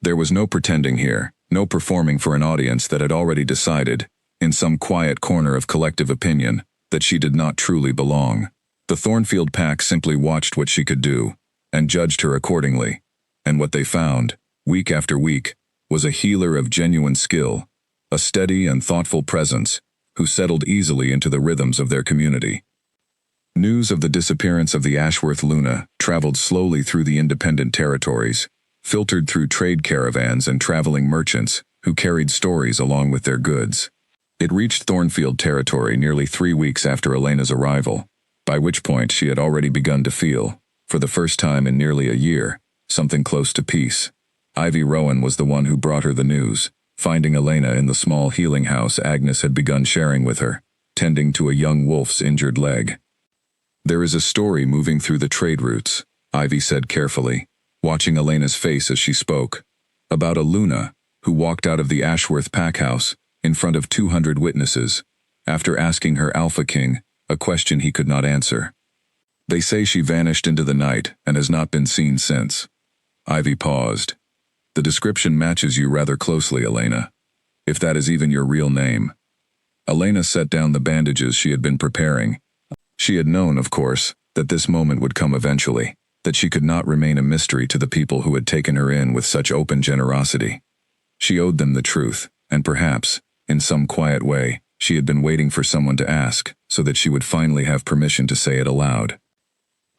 There was no pretending here, no performing for an audience that had already decided, in some quiet corner of collective opinion, that she did not truly belong. The Thornfield pack simply watched what she could do, and judged her accordingly, and what they found, week after week, was a healer of genuine skill, a steady and thoughtful presence, who settled easily into the rhythms of their community. News of the disappearance of the Ashworth Luna traveled slowly through the independent territories, filtered through trade caravans and traveling merchants who carried stories along with their goods. It reached Thornfield territory nearly 3 weeks after Elena's arrival, by which point she had already begun to feel, for the first time in nearly a year, something close to peace. Ivy Rowan was the one who brought her the news, finding Elena in the small healing house Agnes had begun sharing with her, tending to a young wolf's injured leg. "There is a story moving through the trade routes," Ivy said carefully, watching Elena's face as she spoke, "about a Luna who walked out of the Ashworth pack house in front of 200 witnesses, after asking her Alpha King a question he could not answer. They say she vanished into the night and has not been seen since." Ivy paused. "The description matches you rather closely, Elena, if that is even your real name." Elena set down the bandages she had been preparing. She had known, of course, that this moment would come eventually, that she could not remain a mystery to the people who had taken her in with such open generosity. She owed them the truth, and perhaps, in some quiet way, she had been waiting for someone to ask, so that she would finally have permission to say it aloud.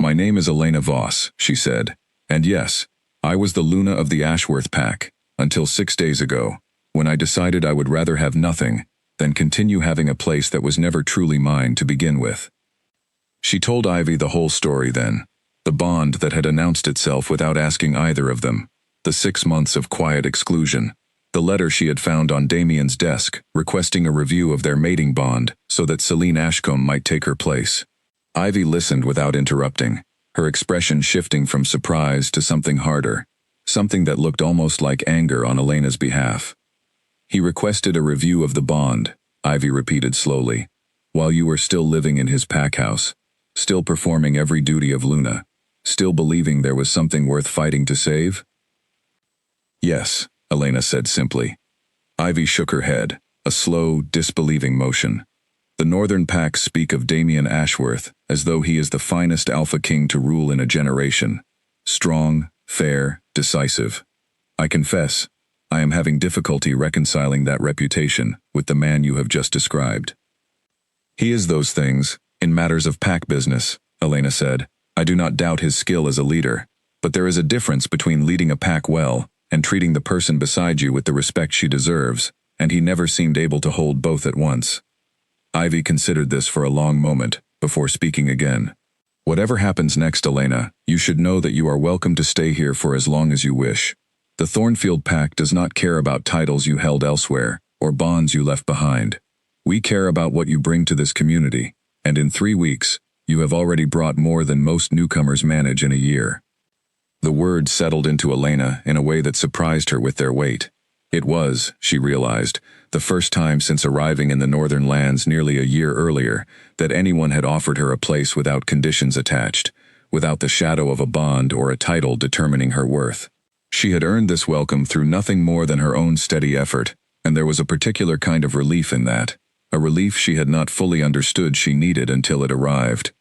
"My name is Elena Voss," she said, "and yes, I was the Luna of the Ashworth pack, until 6 days ago, when I decided I would rather have nothing than continue having a place that was never truly mine to begin with." She told Ivy the whole story then, the bond that had announced itself without asking either of them, the 6 months of quiet exclusion, the letter she had found on Damien's desk requesting a review of their mating bond so that Celine Ashcombe might take her place. Ivy listened without interrupting, her expression shifting from surprise to something harder, something that looked almost like anger on Elena's behalf. He requested a review of the bond, Ivy repeated slowly, while you were still living in his pack house, still performing every duty of Luna, still believing there was something worth fighting to save? Yes, Elena said simply. Ivy shook her head, a slow, disbelieving motion. The Northern Pack speak of Damian Ashworth as though he is the finest Alpha King to rule in a generation. Strong, fair, decisive. I confess, I am having difficulty reconciling that reputation with the man you have just described. He is those things, in matters of pack business, Elena said. I do not doubt his skill as a leader, but there is a difference between leading a pack well and treating the person beside you with the respect she deserves, and he never seemed able to hold both at once. Ivy considered this for a long moment, before speaking again. Whatever happens next, Elena, you should know that you are welcome to stay here for as long as you wish. The Thornfield Pack does not care about titles you held elsewhere, or bonds you left behind. We care about what you bring to this community, and in 3 weeks, you have already brought more than most newcomers manage in a year. The words settled into Elena in a way that surprised her with their weight. It was, she realized, the first time since arriving in the northern lands nearly a year earlier that anyone had offered her a place without conditions attached, without the shadow of a bond or a title determining her worth. She had earned this welcome through nothing more than her own steady effort, and there was a particular kind of relief in that, a relief she had not fully understood she needed until it arrived.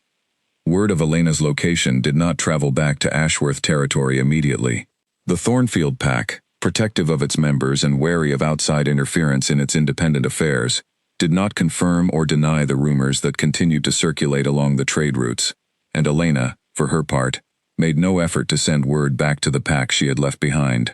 Word of Elena's location did not travel back to Ashworth territory immediately. The Thornfield Pack, protective of its members and wary of outside interference in its independent affairs, did not confirm or deny the rumors that continued to circulate along the trade routes, and Elena, for her part, made no effort to send word back to the pack she had left behind.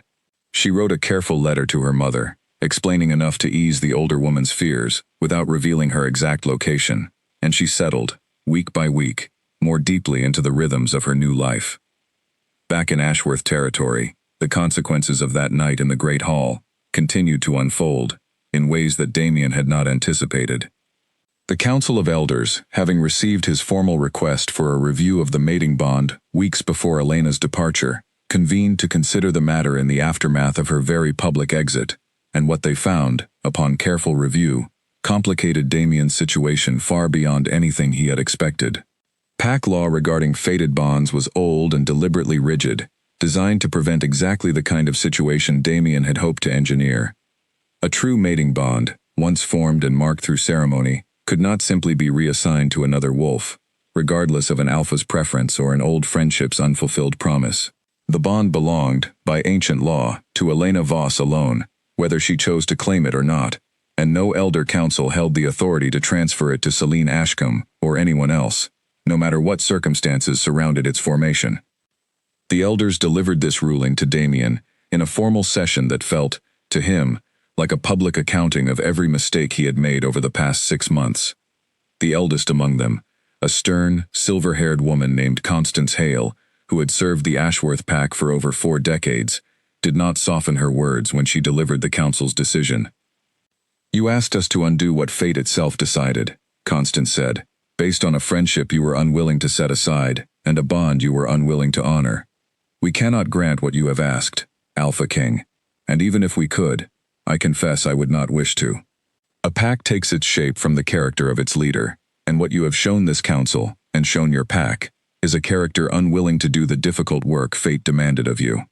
She wrote a careful letter to her mother, explaining enough to ease the older woman's fears without revealing her exact location, and she settled, week by week, more deeply into the rhythms of her new life. Back in Ashworth territory, the consequences of that night in the Great Hall continued to unfold in ways that Damian had not anticipated. The Council of Elders, having received his formal request for a review of the mating bond weeks before Elena's departure, convened to consider the matter in the aftermath of her very public exit, and what they found, upon careful review, complicated Damian's situation far beyond anything he had expected. Pack law regarding fated bonds was old and deliberately rigid, designed to prevent exactly the kind of situation Damian had hoped to engineer. A true mating bond, once formed and marked through ceremony, could not simply be reassigned to another wolf, regardless of an alpha's preference or an old friendship's unfulfilled promise. The bond belonged, by ancient law, to Elena Voss alone, whether she chose to claim it or not, and no elder council held the authority to transfer it to Celine Ashcombe or anyone else, no matter what circumstances surrounded its formation. The elders delivered this ruling to Damian in a formal session that felt, to him, like a public accounting of every mistake he had made over the past 6 months. The eldest among them, a stern, silver-haired woman named Constance Hale, who had served the Ashworth Pack for over 4 decades, did not soften her words when she delivered the council's decision. "You asked us to undo what fate itself decided," Constance said, "based on a friendship you were unwilling to set aside, and a bond you were unwilling to honor. We cannot grant what you have asked, Alpha King, and even if we could, I confess I would not wish to. A pack takes its shape from the character of its leader, and what you have shown this council, and shown your pack, is a character unwilling to do the difficult work fate demanded of you."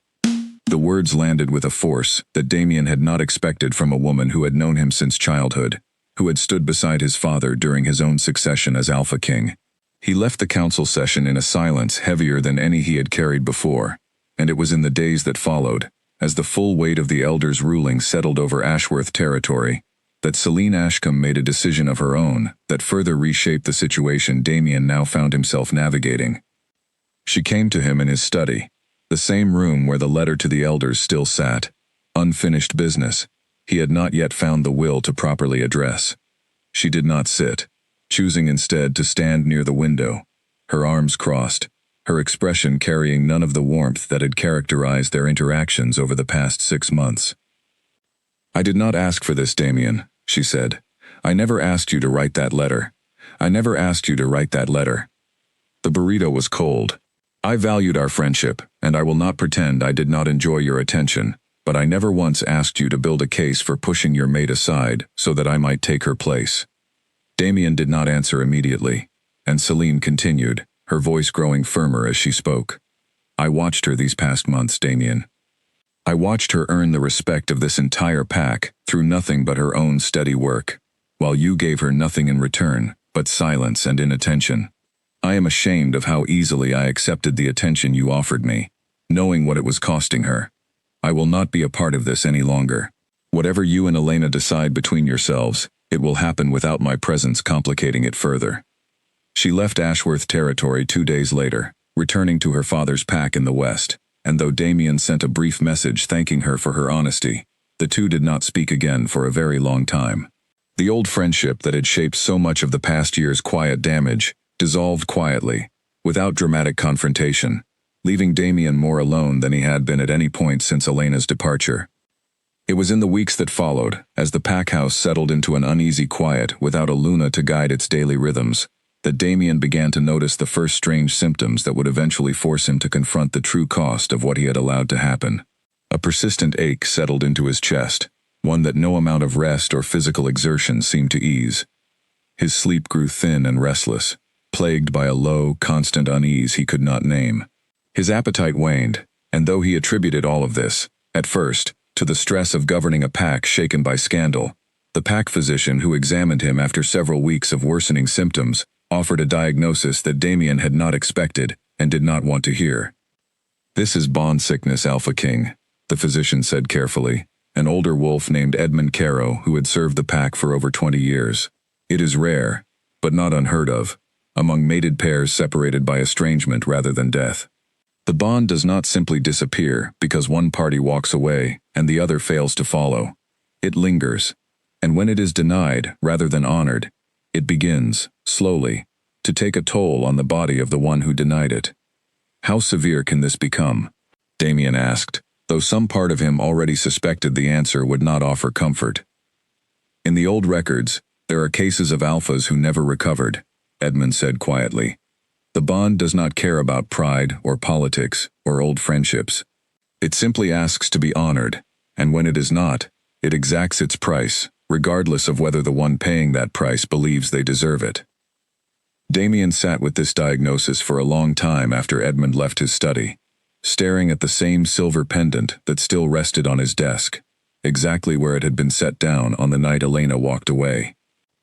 The words landed with a force that Damian had not expected from a woman who had known him since childhood, who had stood beside his father during his own succession as Alpha King. He left the council session in a silence heavier than any he had carried before, and it was in the days that followed, as the full weight of the elders' ruling settled over Ashworth territory, that Celine Ashcombe made a decision of her own that further reshaped the situation Damian now found himself navigating. She came to him in his study, the same room where the letter to the elders still sat, unfinished business he had not yet found the will to properly address. She did not sit, choosing instead to stand near the window, her arms crossed, her expression carrying none of the warmth that had characterized their interactions over the past 6 months. "I did not ask for this, Damian," she said. "I never asked you to write that letter. I never asked you to write that letter." The burrito was cold. "I valued our friendship, and I will not pretend I did not enjoy your attention. but I never once asked you to build a case for pushing your mate aside so that I might take her place." Damien did not answer immediately, and Celine continued, her voice growing firmer as she spoke. "I watched her these past months, Damien. I watched her earn the respect of this entire pack through nothing but her own steady work, while you gave her nothing in return but silence and inattention. I am ashamed of how easily I accepted the attention you offered me, knowing what it was costing her. I will not be a part of this any longer. Whatever you and Elena decide between yourselves, it will happen without my presence complicating it further." She left Ashworth territory 2 days later, returning to her father's pack in the west, and though Damien sent a brief message thanking her for her honesty, the two did not speak again for a very long time. The old friendship that had shaped so much of the past year's quiet damage dissolved quietly, without dramatic confrontation, leaving Damien more alone than he had been at any point since Elena's departure. It was in the weeks that followed, as the pack house settled into an uneasy quiet without a Luna to guide its daily rhythms, that Damien began to notice the first strange symptoms that would eventually force him to confront the true cost of what he had allowed to happen. A persistent ache settled into his chest, one that no amount of rest or physical exertion seemed to ease. His sleep grew thin and restless, plagued by a low, constant unease he could not name. His appetite waned, and though he attributed all of this, at first, to the stress of governing a pack shaken by scandal, the pack physician who examined him after several weeks of worsening symptoms offered a diagnosis that Damien had not expected and did not want to hear. "This is bond sickness, Alpha King," the physician said carefully, an older wolf named Edmund Caro who had served the pack for over 20 years. "It is rare, but not unheard of, among mated pairs separated by estrangement rather than death. The bond does not simply disappear because one party walks away and the other fails to follow. It lingers, and when it is denied rather than honored, it begins, slowly, to take a toll on the body of the one who denied it." "How severe can this become?" Damien asked, though some part of him already suspected the answer would not offer comfort. "In the old records, there are cases of alphas who never recovered," Edmund said quietly. "The bond does not care about pride or politics or old friendships. It simply asks to be honored, and when it is not, it exacts its price, regardless of whether the one paying that price believes they deserve it." Damien sat with this diagnosis for a long time after Edmund left his study, staring at the same silver pendant that still rested on his desk, exactly where it had been set down on the night Elena walked away.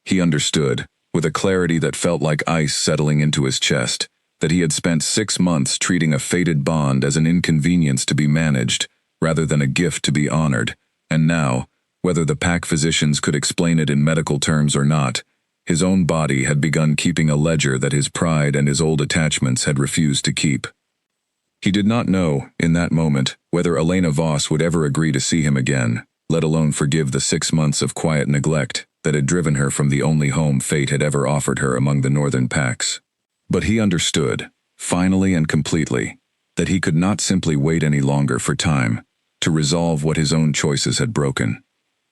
He understood, with a clarity that felt like ice settling into his chest, that he had spent 6 months treating a fated bond as an inconvenience to be managed, rather than a gift to be honored, and now, whether the pack physicians could explain it in medical terms or not, his own body had begun keeping a ledger that his pride and his old attachments had refused to keep. He did not know, in that moment, whether Elena Voss would ever agree to see him again, let alone forgive the 6 months of quiet neglect that had driven her from the only home fate had ever offered her among the northern packs. But he understood, finally and completely, that he could not simply wait any longer for time to resolve what his own choices had broken.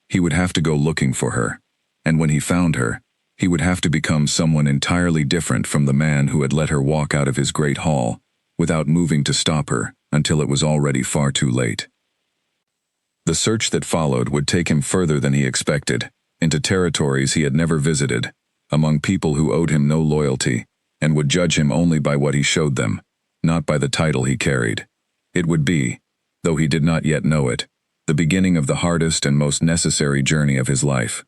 He would have to go looking for her, and when he found her, he would have to become someone entirely different from the man who had let her walk out of his great hall without moving to stop her until it was already far too late. The search that followed would take him further than he expected, into territories he had never visited, among people who owed him no loyalty, and would judge him only by what he showed them, not by the title he carried. It would be, though he did not yet know it, the beginning of the hardest and most necessary journey of his life.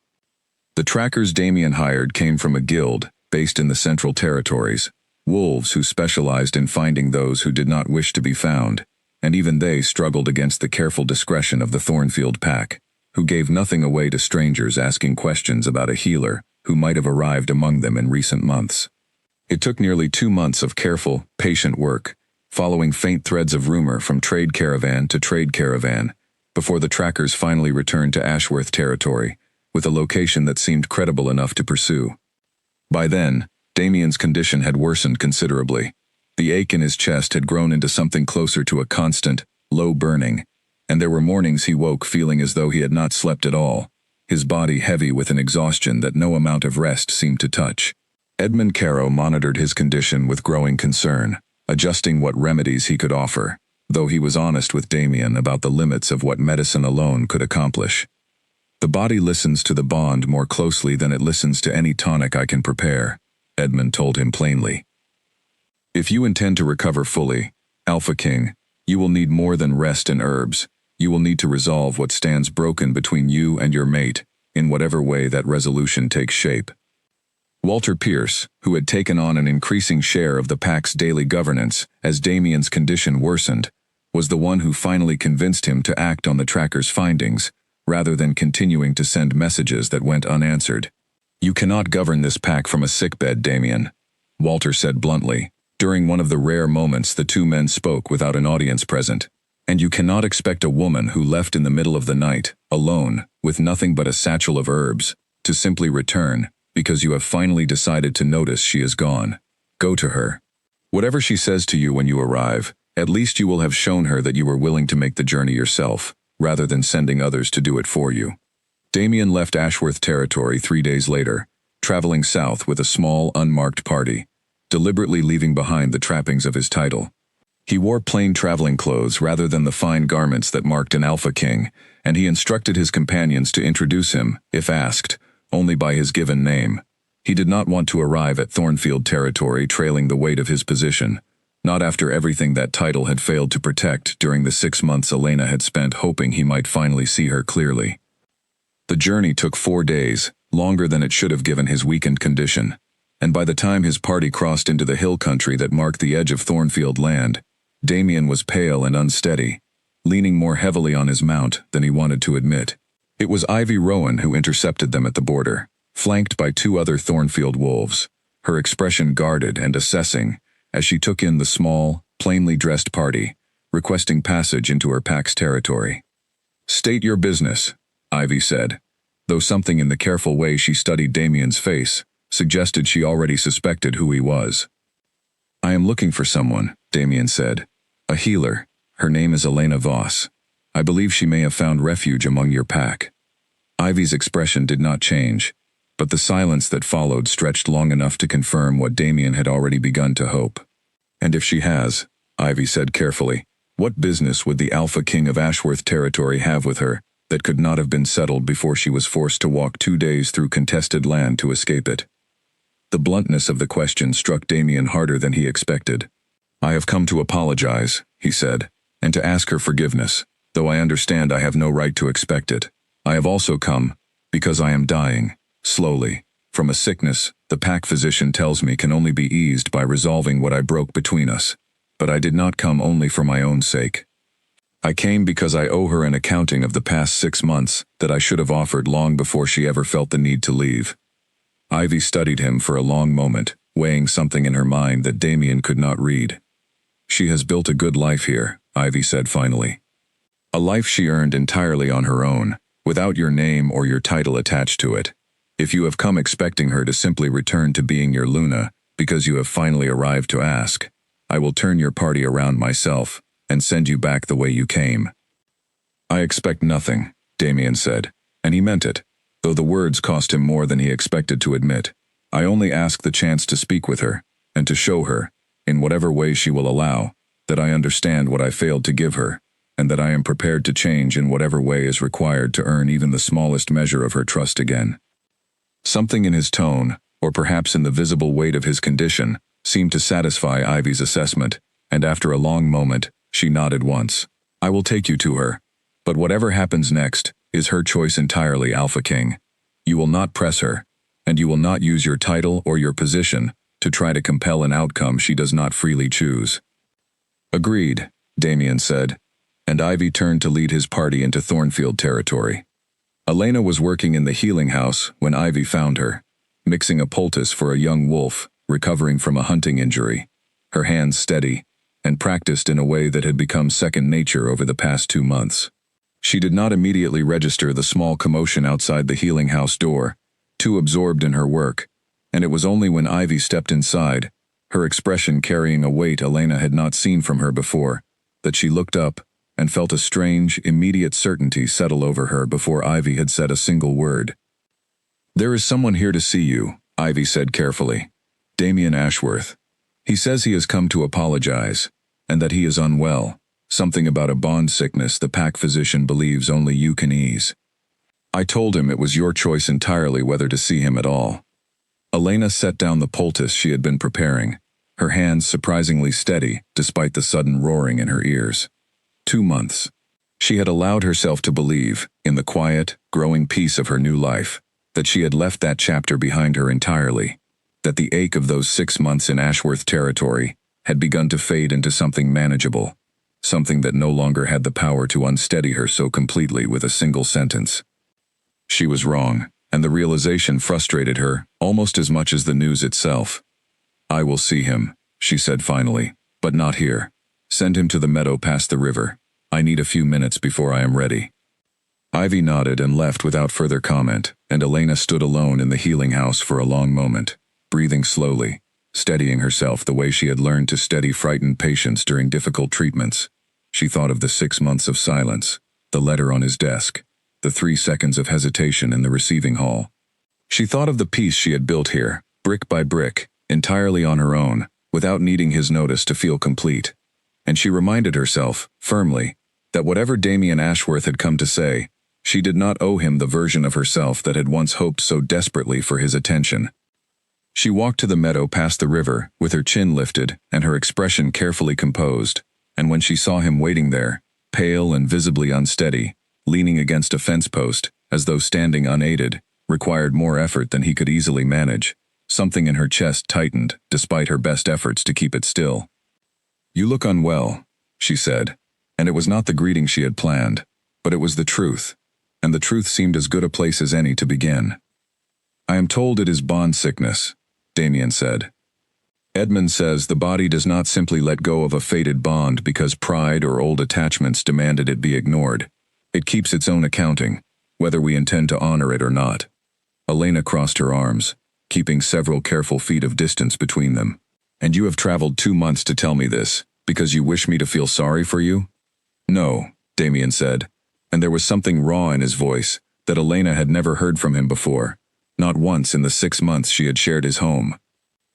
The trackers Damien hired came from a guild based in the Central Territories, wolves who specialized in finding those who did not wish to be found, and even they struggled against the careful discretion of the Thornfield pack, who gave nothing away to strangers asking questions about a healer who might have arrived among them in recent months. It took nearly 2 months of careful, patient work, following faint threads of rumor from trade caravan to trade caravan, before the trackers finally returned to Ashworth territory, with a location that seemed credible enough to pursue. By then, Damien's condition had worsened considerably. The ache in his chest had grown into something closer to a constant, low burning, and there were mornings he woke feeling as though he had not slept at all, his body heavy with an exhaustion that no amount of rest seemed to touch. Edmund Caro monitored his condition with growing concern, adjusting what remedies he could offer, though he was honest with Damien about the limits of what medicine alone could accomplish. The body listens to the bond more closely than it listens to any tonic I can prepare, Edmund told him plainly. If you intend to recover fully, Alpha King, you will need more than rest and herbs. You will need to resolve what stands broken between you and your mate, in whatever way that resolution takes shape. Walter Pierce, who had taken on an increasing share of the pack's daily governance as Damien's condition worsened, was the one who finally convinced him to act on the tracker's findings, rather than continuing to send messages that went unanswered. You cannot govern this pack from a sickbed, Damien, Walter said bluntly, during one of the rare moments the two men spoke without an audience present. And you cannot expect a woman who left in the middle of the night, alone, with nothing but a satchel of herbs, to simply return, because you have finally decided to notice she is gone. Go to her. Whatever she says to you when you arrive, at least you will have shown her that you were willing to make the journey yourself, rather than sending others to do it for you. Damien left Ashworth territory 3 days later, traveling south with a small, unmarked party, deliberately leaving behind the trappings of his title. He wore plain traveling clothes rather than the fine garments that marked an Alpha King, and he instructed his companions to introduce him, if asked, only by his given name. He did not want to arrive at Thornfield territory trailing the weight of his position, not after everything that title had failed to protect during the 6 months Elena had spent hoping he might finally see her clearly. The journey took 4 days, longer than it should have given his weakened condition, and by the time his party crossed into the hill country that marked the edge of Thornfield land, Damien was pale and unsteady, leaning more heavily on his mount than he wanted to admit. It was Ivy Rowan who intercepted them at the border, flanked by 2 other Thornfield wolves, her expression guarded and assessing as she took in the small, plainly dressed party, requesting passage into her pack's territory. "State your business," Ivy said, though something in the careful way she studied Damien's face suggested she already suspected who he was. "I am looking for someone," Damien said. "A healer. Her name is Elena Voss. I believe she may have found refuge among your pack." Ivy's expression did not change, but the silence that followed stretched long enough to confirm what Damien had already begun to hope. "And if she has," Ivy said carefully, "what business would the Alpha King of Ashworth territory have with her that could not have been settled before she was forced to walk 2 days through contested land to escape it?" The bluntness of the question struck Damien harder than he expected. "I have come to apologize," he said, "and to ask her forgiveness, though I understand I have no right to expect it. I have also come because I am dying, slowly, from a sickness the pack physician tells me can only be eased by resolving what I broke between us. But I did not come only for my own sake. I came because I owe her an accounting of the past 6 months that I should have offered long before she ever felt the need to leave." Ivy studied him for a long moment, weighing something in her mind that Damien could not read. "She has built a good life here," Ivy said finally. "A life she earned entirely on her own, without your name or your title attached to it. If you have come expecting her to simply return to being your Luna, because you have finally arrived to ask, I will turn your party around myself, and send you back the way you came." "I expect nothing," Damien said, and he meant it, though the words cost him more than he expected to admit. "I only ask the chance to speak with her, and to show her, in whatever way she will allow, that I understand what I failed to give her, and that I am prepared to change in whatever way is required to earn even the smallest measure of her trust again." Something in his tone, or perhaps in the visible weight of his condition, seemed to satisfy Ivy's assessment, and after a long moment, she nodded once. "I will take you to her, but whatever happens next is her choice entirely, Alpha King. You will not press her, and you will not use your title or your position to try to compel an outcome she does not freely choose." "Agreed," Damien said, and Ivy turned to lead his party into Thornfield territory. Elena was working in the healing house when Ivy found her, mixing a poultice for a young wolf recovering from a hunting injury, her hands steady, and practiced in a way that had become second nature over the past 2 months. She did not immediately register the small commotion outside the healing house door, too absorbed in her work, and it was only when Ivy stepped inside, her expression carrying a weight Elena had not seen from her before, that she looked up and felt a strange, immediate certainty settle over her before Ivy had said a single word. "There is someone here to see you," Ivy said carefully. "Damien Ashworth. He says he has come to apologize, and that he is unwell, Something about a bond sickness the pack physician believes only you can ease. I told him it was your choice entirely whether to see him at all. Elena set down the poultice she had been preparing, her hands surprisingly steady despite the sudden roaring in her ears. 2 months. She had allowed herself to believe, in the quiet, growing peace of her new life, that she had left that chapter behind her entirely, that the ache of those 6 months in Ashworth territory had begun to fade into something manageable, something that no longer had the power to unsteady her so completely with a single sentence. She was wrong, and the realization frustrated her almost as much as the news itself. I will see him, she said finally, but not here. Send him to the meadow past the river. I need a few minutes before I am ready. Ivy nodded and left without further comment, and Elena stood alone in the healing house for a long moment, breathing slowly, steadying herself the way she had learned to steady frightened patients during difficult treatments. She thought of the 6 months of silence, the letter on his desk, the 3 seconds of hesitation in the receiving hall. She thought of the peace she had built here, brick by brick, entirely on her own, without needing his notice to feel complete. And she reminded herself, firmly, that whatever Damien Ashworth had come to say, she did not owe him the version of herself that had once hoped so desperately for his attention. She walked to the meadow past the river, with her chin lifted and her expression carefully composed, and when she saw him waiting there, pale and visibly unsteady, leaning against a fence post, as though standing unaided, required more effort than he could easily manage, something in her chest tightened, despite her best efforts to keep it still. "You look unwell," she said, and it was not the greeting she had planned, but it was the truth, and the truth seemed as good a place as any to begin. "I am told it is bond sickness," Damien said. "Edmund says the body does not simply let go of a fated bond because pride or old attachments demanded it be ignored. It keeps its own accounting, whether we intend to honor it or not." Elena crossed her arms, keeping several careful feet of distance between them. "And you have traveled 2 months to tell me this, because you wish me to feel sorry for you?" "No," Damien said, and there was something raw in his voice that Elena had never heard from him before, not once in the 6 months she had shared his home.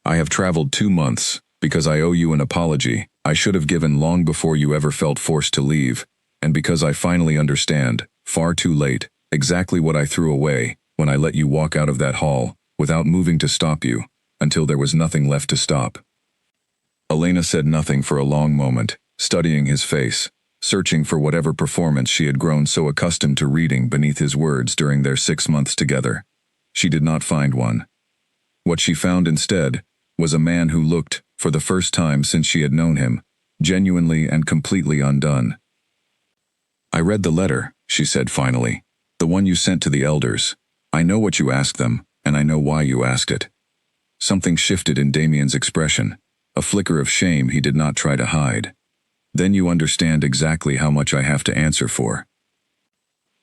"I have traveled 2 months, because I owe you an apology I should have given long before you ever felt forced to leave, and because I finally understand, far too late, exactly what I threw away when I let you walk out of that hall, without moving to stop you, until there was nothing left to stop." Elena said nothing for a long moment, studying his face, searching for whatever performance she had grown so accustomed to reading beneath his words during their 6 months together. She did not find one. What she found instead was a man who looked, for the first time since she had known him, genuinely and completely undone. "I read the letter," she said finally, "the one you sent to the elders. I know what you asked them, and I know why you asked it." Something shifted in Damien's expression, a flicker of shame he did not try to hide. "Then you understand exactly how much I have to answer for."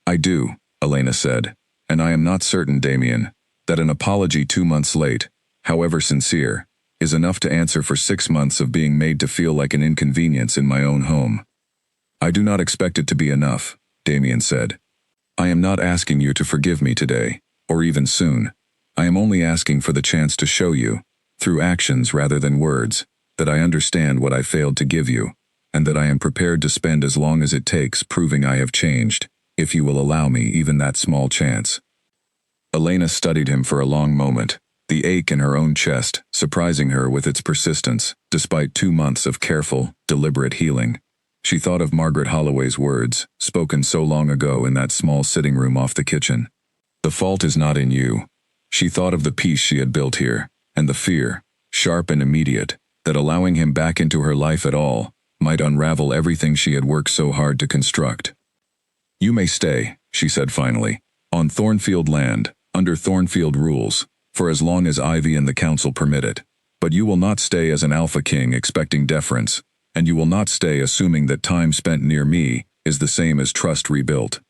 "I do," Elena said, "and I am not certain, Damien, that an apology 2 months late, however sincere, is enough to answer for 6 months of being made to feel like an inconvenience in my own home." "I do not expect it to be enough," Damien said. "I am not asking you to forgive me today, or even soon. I am only asking for the chance to show you, through actions rather than words, that I understand what I failed to give you, and that I am prepared to spend as long as it takes proving I have changed, if you will allow me even that small chance." Elena studied him for a long moment, the ache in her own chest surprising her with its persistence, despite 2 months of careful, deliberate healing. She thought of Margaret Holloway's words, spoken so long ago in that small sitting room off the kitchen. "The fault is not in you." She thought of the peace she had built here, and the fear, sharp and immediate, that allowing him back into her life at all might unravel everything she had worked so hard to construct. "You may stay," she said finally, "on Thornfield land, under Thornfield rules, for as long as Ivy and the council permit it. But you will not stay as an alpha king expecting deference, and you will not stay assuming that time spent near me is the same as trust rebuilt.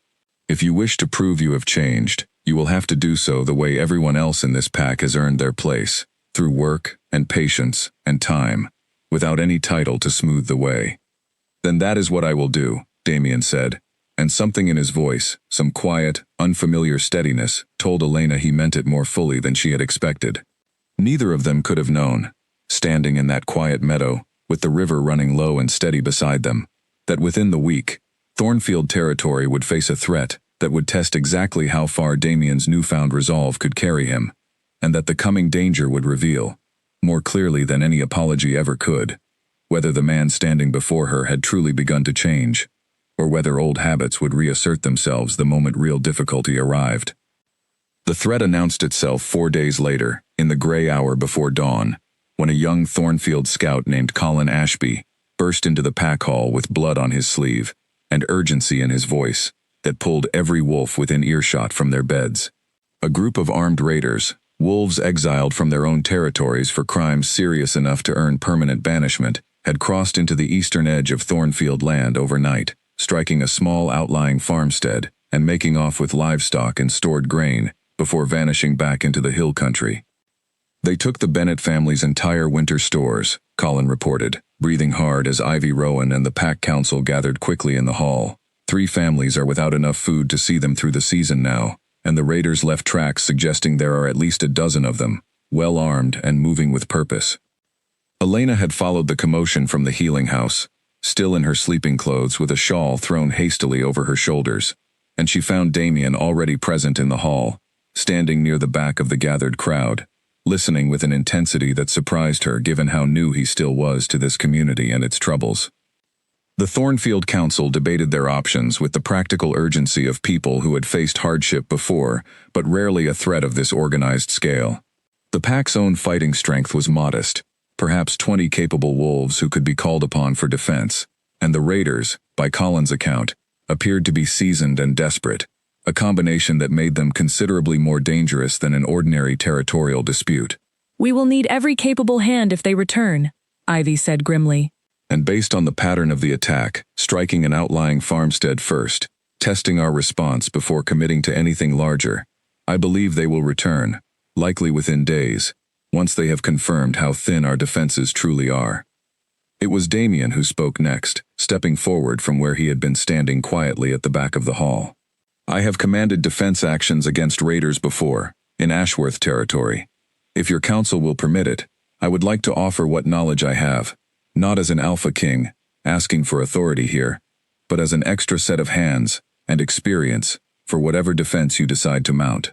If you wish to prove you have changed, you will have to do so the way everyone else in this pack has earned their place, through work and patience and time, without any title to smooth the way." "Then that is what I will do," Damien said, and something in his voice, some quiet, unfamiliar steadiness, told Elena he meant it more fully than she had expected. Neither of them could have known, standing in that quiet meadow, with the river running low and steady beside them, that within the week, Thornfield territory would face a threat that would test exactly how far Damien's newfound resolve could carry him, and that the coming danger would reveal, more clearly than any apology ever could, whether the man standing before her had truly begun to change, or whether old habits would reassert themselves the moment real difficulty arrived. The threat announced itself 4 days later, in the gray hour before dawn, when a young Thornfield scout named Colin Ashby burst into the pack hall with blood on his sleeve and urgency in his voice that pulled every wolf within earshot from their beds. A group of armed raiders, wolves exiled from their own territories for crimes serious enough to earn permanent banishment, had crossed into the eastern edge of Thornfield land overnight, striking a small outlying farmstead and making off with livestock and stored grain before vanishing back into the hill country. They took the Bennett family's entire winter stores, Colin reported, breathing hard as Ivy Rowan and the pack council gathered quickly in the hall. 3 families are without enough food to see them through the season now, and the raiders left tracks suggesting there are at least a dozen of them, well armed and moving with purpose. Elena had followed the commotion from the healing house, still in her sleeping clothes with a shawl thrown hastily over her shoulders, and she found Damien already present in the hall, standing near the back of the gathered crowd, listening with an intensity that surprised her given how new he still was to this community and its troubles. The Thornfield Council debated their options with the practical urgency of people who had faced hardship before, but rarely a threat of this organized scale. The pack's own fighting strength was modest, perhaps 20 capable wolves who could be called upon for defense, and the raiders, by Colin's account, appeared to be seasoned and desperate, a combination that made them considerably more dangerous than an ordinary territorial dispute. "We will need every capable hand if they return," Ivy said grimly. "And based on the pattern of the attack, striking an outlying farmstead first, testing our response before committing to anything larger, I believe they will return, likely within days, once they have confirmed how thin our defenses truly are." It was Damien who spoke next, stepping forward from where he had been standing quietly at the back of the hall. "I have commanded defense actions against raiders before, in Ashworth territory. If your council will permit it, I would like to offer what knowledge I have, not as an alpha king, asking for authority here, but as an extra set of hands and experience for whatever defense you decide to mount."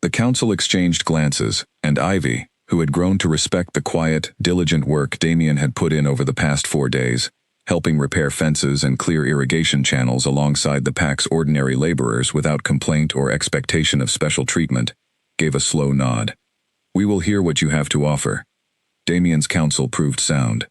The council exchanged glances, and Ivy, who had grown to respect the quiet, diligent work Damien had put in over the past 4 days, helping repair fences and clear irrigation channels alongside the pack's ordinary laborers without complaint or expectation of special treatment, gave a slow nod. "We will hear what you have to offer." Damien's counsel proved sound.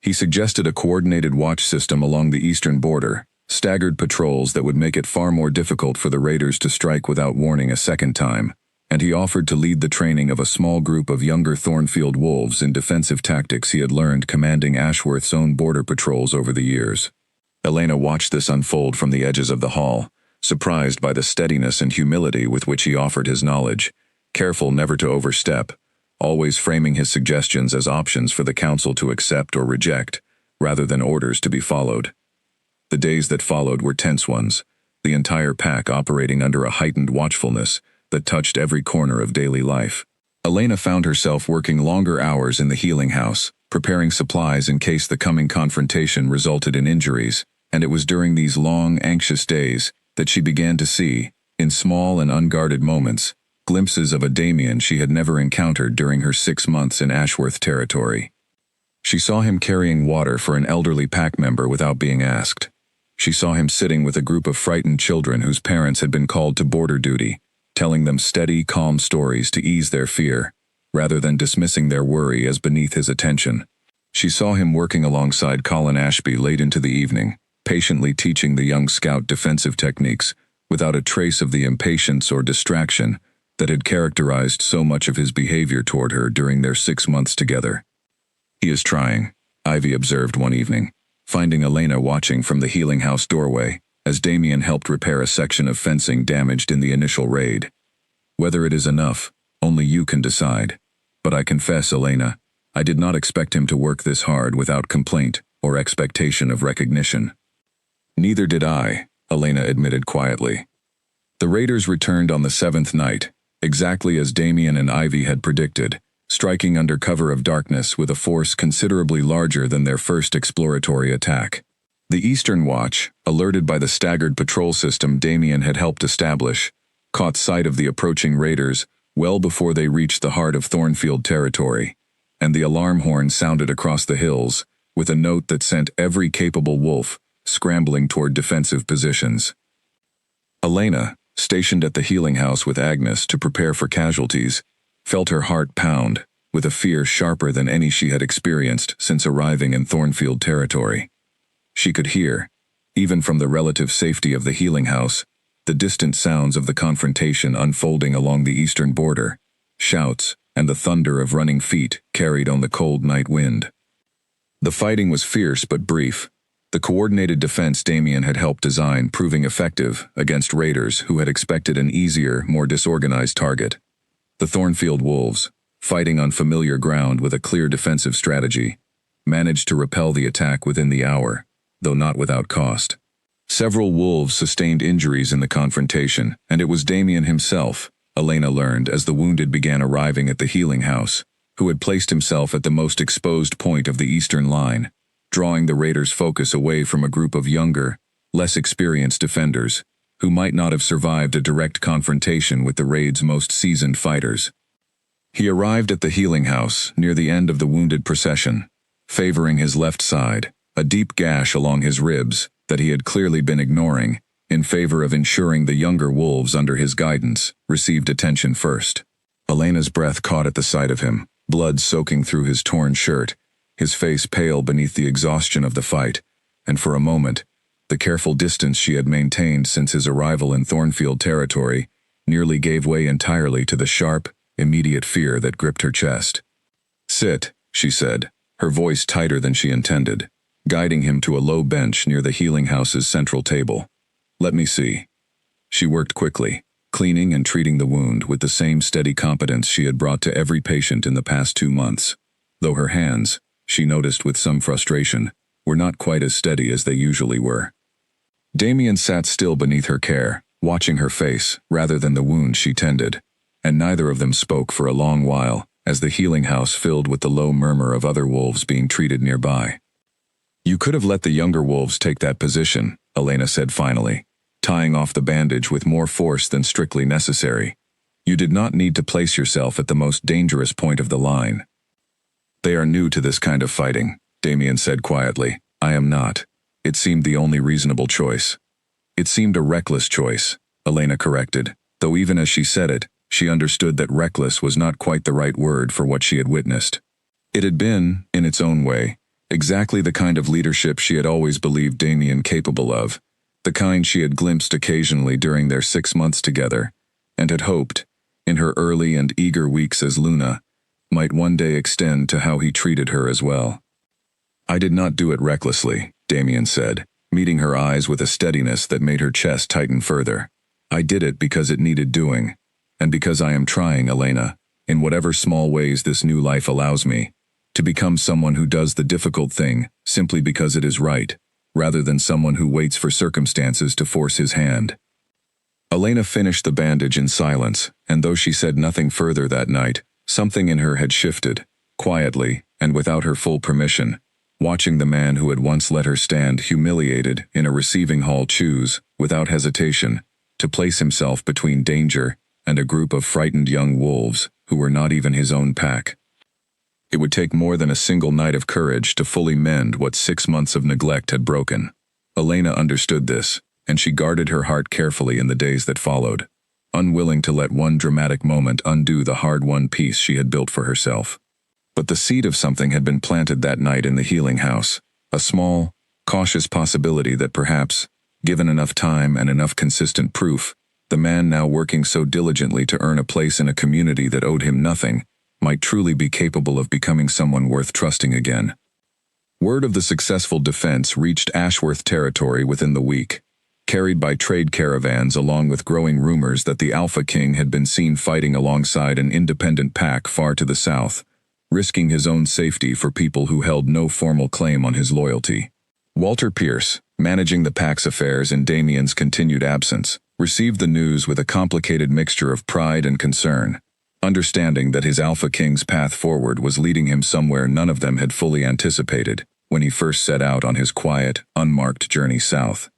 He suggested a coordinated watch system along the eastern border, staggered patrols that would make it far more difficult for the raiders to strike without warning a second time, and he offered to lead the training of a small group of younger Thornfield wolves in defensive tactics he had learned commanding Ashworth's own border patrols over the years. Elena watched this unfold from the edges of the hall, surprised by the steadiness and humility with which he offered his knowledge, careful never to overstep, always framing his suggestions as options for the council to accept or reject, rather than orders to be followed. The days that followed were tense ones, the entire pack operating under a heightened watchfulness that touched every corner of daily life. Elena found herself working longer hours in the healing house, preparing supplies in case the coming confrontation resulted in injuries, and it was during these long, anxious days that she began to see, in small and unguarded moments, glimpses of a Damien she had never encountered during her 6 months in Ashworth territory. She saw him carrying water for an elderly pack member without being asked. She saw him sitting with a group of frightened children whose parents had been called to border duty, telling them steady, calm stories to ease their fear, rather than dismissing their worry as beneath his attention. She saw him working alongside Colin Ashby late into the evening, patiently teaching the young scout defensive techniques, without a trace of the impatience or distraction that had characterized so much of his behavior toward her during their 6 months together. "He is trying," Ivy observed one evening, finding Elena watching from the healing house doorway, as Damien helped repair a section of fencing damaged in the initial raid. "Whether it is enough, only you can decide. But I confess, Elena, I did not expect him to work this hard without complaint or expectation of recognition." "Neither did I," Elena admitted quietly. The raiders returned on the 7th night, exactly as Damien and Ivy had predicted, striking under cover of darkness with a force considerably larger than their first exploratory attack. The Eastern Watch, alerted by the staggered patrol system Damien had helped establish, caught sight of the approaching raiders well before they reached the heart of Thornfield territory, and the alarm horn sounded across the hills with a note that sent every capable wolf scrambling toward defensive positions. Elena, stationed at the healing house with Agnes to prepare for casualties, felt her heart pound with a fear sharper than any she had experienced since arriving in Thornfield territory. She could hear, even from the relative safety of the healing house, the distant sounds of the confrontation unfolding along the eastern border, shouts, and the thunder of running feet carried on the cold night wind. The fighting was fierce but brief, the coordinated defense Damien had helped design proving effective against raiders who had expected an easier, more disorganized target. The Thornfield Wolves, fighting on familiar ground with a clear defensive strategy, managed to repel the attack within the hour, though not without cost. Several wolves sustained injuries in the confrontation, and it was Damien himself, Elena learned as the wounded began arriving at the healing house, who had placed himself at the most exposed point of the eastern line, drawing the raiders' focus away from a group of younger, less experienced defenders, who might not have survived a direct confrontation with the raid's most seasoned fighters. He arrived at the healing house near the end of the wounded procession, favoring his left side, a deep gash along his ribs that he had clearly been ignoring, in favor of ensuring the younger wolves under his guidance received attention first. Elena's breath caught at the sight of him, blood soaking through his torn shirt, his face pale beneath the exhaustion of the fight, and for a moment, the careful distance she had maintained since his arrival in Thornfield territory nearly gave way entirely to the sharp, immediate fear that gripped her chest. "Sit," she said, her voice tighter than she intended, guiding him to a low bench near the healing house's central table. "Let me see." She worked quickly, cleaning and treating the wound with the same steady competence she had brought to every patient in the past 2 months, though her hands, she noticed with some frustration, were not quite as steady as they usually were. Damien sat still beneath her care, watching her face rather than the wound she tended, and neither of them spoke for a long while as the healing house filled with the low murmur of other wolves being treated nearby. "You could have let the younger wolves take that position," Elena said finally, tying off the bandage with more force than strictly necessary. "You did not need to place yourself at the most dangerous point of the line." "They are new to this kind of fighting," Damien said quietly. "I am not." It seemed the only reasonable choice. "It seemed a reckless choice," Elena corrected, though even as she said it, she understood that reckless was not quite the right word for what she had witnessed. It had been, in its own way, exactly the kind of leadership she had always believed Damien capable of, the kind she had glimpsed occasionally during their 6 months together, and had hoped, in her early and eager weeks as Luna, might one day extend to how he treated her as well. "I did not do it recklessly," Damien said, meeting her eyes with a steadiness that made her chest tighten further. "I did it because it needed doing, and because I am trying, Elena, in whatever small ways this new life allows me, to become someone who does the difficult thing simply because it is right, rather than someone who waits for circumstances to force his hand." Elena finished the bandage in silence, and though she said nothing further that night, something in her had shifted, quietly and without her full permission, watching the man who had once let her stand humiliated in a receiving hall choose, without hesitation, to place himself between danger and a group of frightened young wolves who were not even his own pack. It would take more than a single night of courage to fully mend what 6 months of neglect had broken. Elena understood this, and she guarded her heart carefully in the days that followed, unwilling to let one dramatic moment undo the hard-won peace she had built for herself. But the seed of something had been planted that night in the healing house, a small, cautious possibility that perhaps, given enough time and enough consistent proof, the man now working so diligently to earn a place in a community that owed him nothing might truly be capable of becoming someone worth trusting again. Word of the successful defense reached Ashworth territory within the week, carried by trade caravans along with growing rumors that the Alpha King had been seen fighting alongside an independent pack far to the south, risking his own safety for people who held no formal claim on his loyalty. Walter Pierce, managing the pack's affairs in Damien's continued absence, received the news with a complicated mixture of pride and concern, understanding that his Alpha King's path forward was leading him somewhere none of them had fully anticipated. when he first set out on his quiet, unmarked journey south.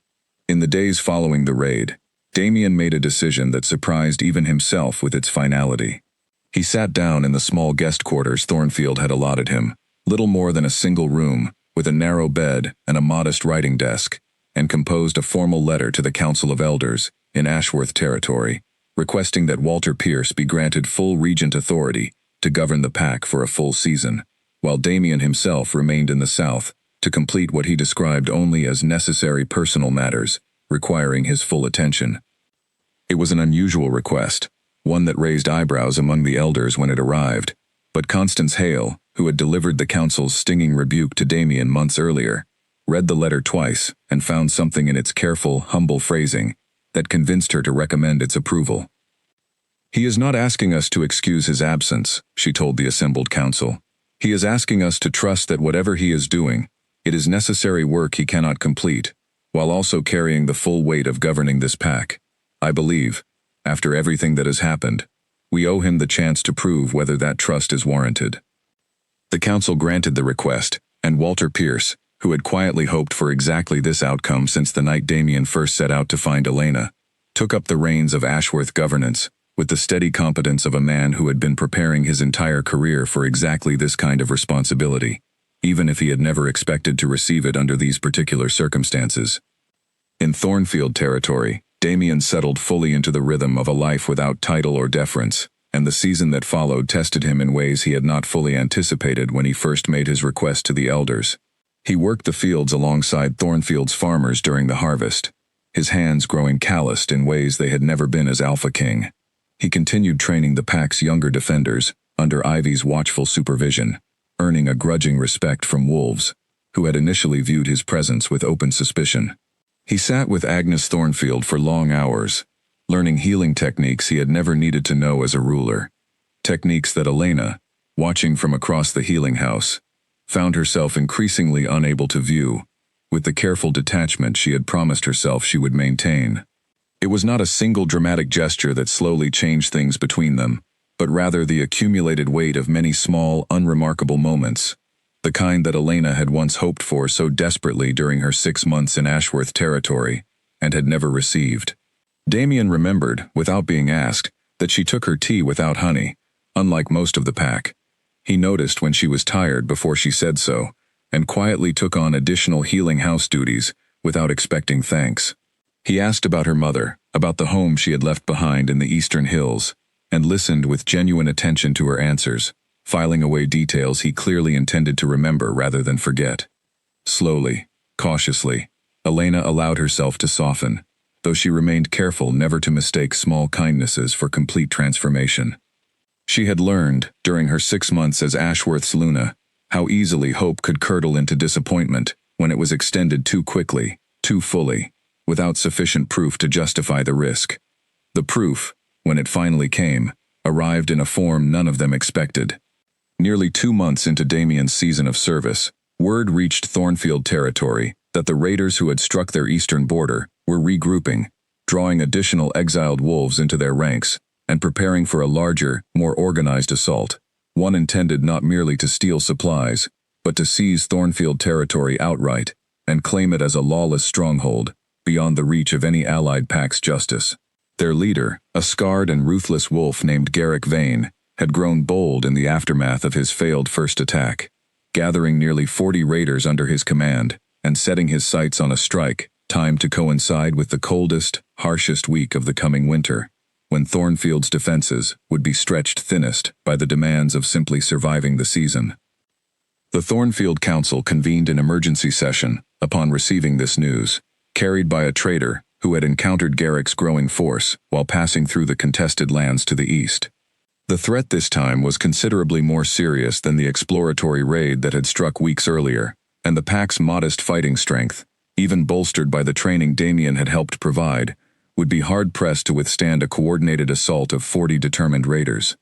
In the days following the raid, Damien made a decision that surprised even himself with its finality. He sat down in the small guest quarters Thornfield had allotted him, little more than a single room, with a narrow bed and a modest writing desk, and composed a formal letter to the Council of Elders in Ashworth Territory, requesting that Walter Pierce be granted full regent authority to govern the pack for a full season, while Damien himself remained in the south to complete what he described only as necessary personal matters, requiring his full attention. It was an unusual request, one that raised eyebrows among the elders when it arrived, but Constance Hale, who had delivered the council's stinging rebuke to Damien months earlier, read the letter twice and found something in its careful, humble phrasing that convinced her to recommend its approval. "He is not asking us to excuse his absence," she told the assembled council. "He is asking us to trust that whatever he is doing, it is necessary work he cannot complete, while also carrying the full weight of governing this pack. I believe, after everything that has happened, we owe him the chance to prove whether that trust is warranted." The council granted the request, and Walter Pierce, who had quietly hoped for exactly this outcome since the night Damien first set out to find Elena, took up the reins of Ashworth governance with the steady competence of a man who had been preparing his entire career for exactly this kind of responsibility, even if he had never expected to receive it under these particular circumstances. In Thornfield Territory, Damien settled fully into the rhythm of a life without title or deference, and the season that followed tested him in ways he had not fully anticipated when he first made his request to the elders. He worked the fields alongside Thornfield's farmers during the harvest, his hands growing calloused in ways they had never been as Alpha King. He continued training the pack's younger defenders under Ivy's watchful supervision, earning a grudging respect from wolves, who had initially viewed his presence with open suspicion. He sat with Agnes Thornfield for long hours, learning healing techniques he had never needed to know as a ruler, techniques that Elena, watching from across the healing house, found herself increasingly unable to view, with the careful detachment she had promised herself she would maintain. It was not a single dramatic gesture that slowly changed things between them, but rather the accumulated weight of many small, unremarkable moments, the kind that Elena had once hoped for so desperately during her 6 months in Ashworth Territory, and had never received. Damien remembered, without being asked, that she took her tea without honey, unlike most of the pack. He noticed when she was tired before she said so, and quietly took on additional healing house duties without expecting thanks. He asked about her mother, about the home she had left behind in the eastern hills, and listened with genuine attention to her answers, filing away details he clearly intended to remember rather than forget. Slowly, cautiously, Elena allowed herself to soften, though she remained careful never to mistake small kindnesses for complete transformation. She had learned, during her 6 months as Ashworth's Luna, how easily hope could curdle into disappointment when it was extended too quickly, too fully, without sufficient proof to justify the risk. The proof, when it finally came, arrived in a form none of them expected. Nearly 2 months into Damien's season of service, word reached Thornfield Territory that the raiders who had struck their eastern border were regrouping, drawing additional exiled wolves into their ranks, and preparing for a larger, more organized assault, one intended not merely to steal supplies, but to seize Thornfield Territory outright and claim it as a lawless stronghold, beyond the reach of any allied pack's justice. Their leader, a scarred and ruthless wolf named Garrick Vane, had grown bold in the aftermath of his failed first attack, gathering nearly 40 raiders under his command and setting his sights on a strike timed to coincide with the coldest, harshest week of the coming winter, when Thornfield's defenses would be stretched thinnest by the demands of simply surviving the season. The Thornfield Council convened an emergency session upon receiving this news, carried by a trader who had encountered Garrick's growing force while passing through the contested lands to the east. The threat this time was considerably more serious than the exploratory raid that had struck weeks earlier, and the pack's modest fighting strength, even bolstered by the training Damien had helped provide, would be hard-pressed to withstand a coordinated assault of 40 determined raiders.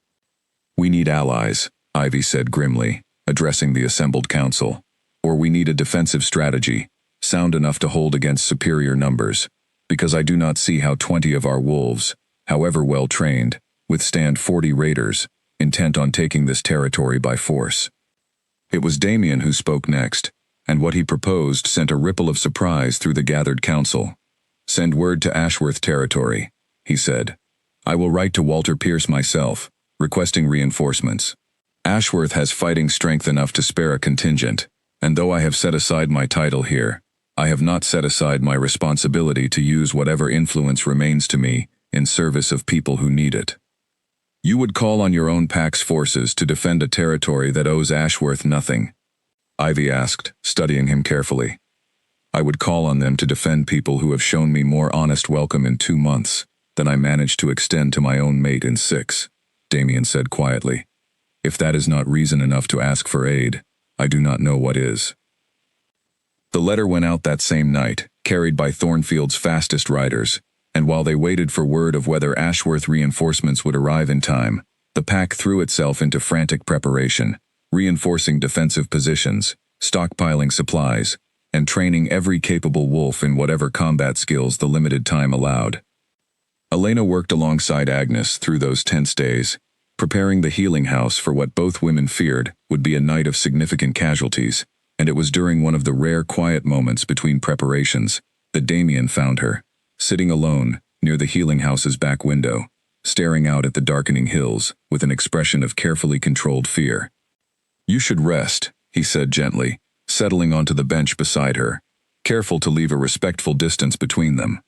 "We need allies," Ivy said grimly, addressing the assembled council. "Or we need a defensive strategy, sound enough to hold against superior numbers, because I do not see how 20 of our wolves, however well trained, withstand 40 raiders, intent on taking this territory by force." It was Damien who spoke next, and what he proposed sent a ripple of surprise through the gathered council. "Send word to Ashworth Territory," he said. "I will write to Walter Pierce myself, requesting reinforcements. Ashworth has fighting strength enough to spare a contingent, and though I have set aside my title here, I have not set aside my responsibility to use whatever influence remains to me in service of people who need it." "You would call on your own pack's forces to defend a territory that owes Ashworth nothing?" Ivy asked, studying him carefully. "I would call on them to defend people who have shown me more honest welcome in 2 months than I managed to extend to my own mate in 6, Damien said quietly. "If that is not reason enough to ask for aid, I do not know what is." The letter went out that same night, carried by Thornfield's fastest riders, and while they waited for word of whether Ashworth reinforcements would arrive in time, the pack threw itself into frantic preparation, reinforcing defensive positions, stockpiling supplies, and training every capable wolf in whatever combat skills the limited time allowed. Elena worked alongside Agnes through those tense days, preparing the healing house for what both women feared would be a night of significant casualties, and it was during one of the rare quiet moments between preparations that Damien found her, sitting alone near the healing house's back window, staring out at the darkening hills with an expression of carefully controlled fear. "You should rest," he said gently, settling onto the bench beside her, careful to leave a respectful distance between them.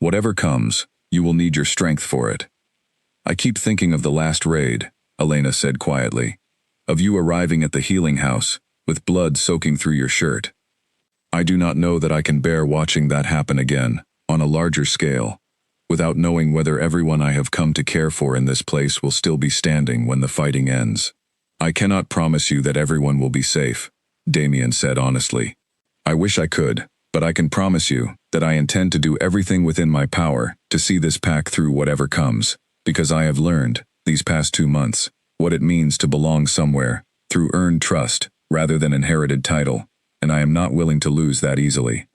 "Whatever comes, you will need your strength for it." "I keep thinking of the last raid," Elena said quietly, "of you arriving at the healing house, with blood soaking through your shirt. I do not know that I can bear watching that happen again, on a larger scale, without knowing whether everyone I have come to care for in this place will still be standing when the fighting ends. I cannot promise you that everyone will be safe," Damien said honestly. "I wish I could, but I can promise you that I intend to do everything within my power to see this pack through whatever comes, because I have learned, these past 2 months, what it means to belong somewhere, through earned trust, rather than inherited title, and I am not willing to lose that easily."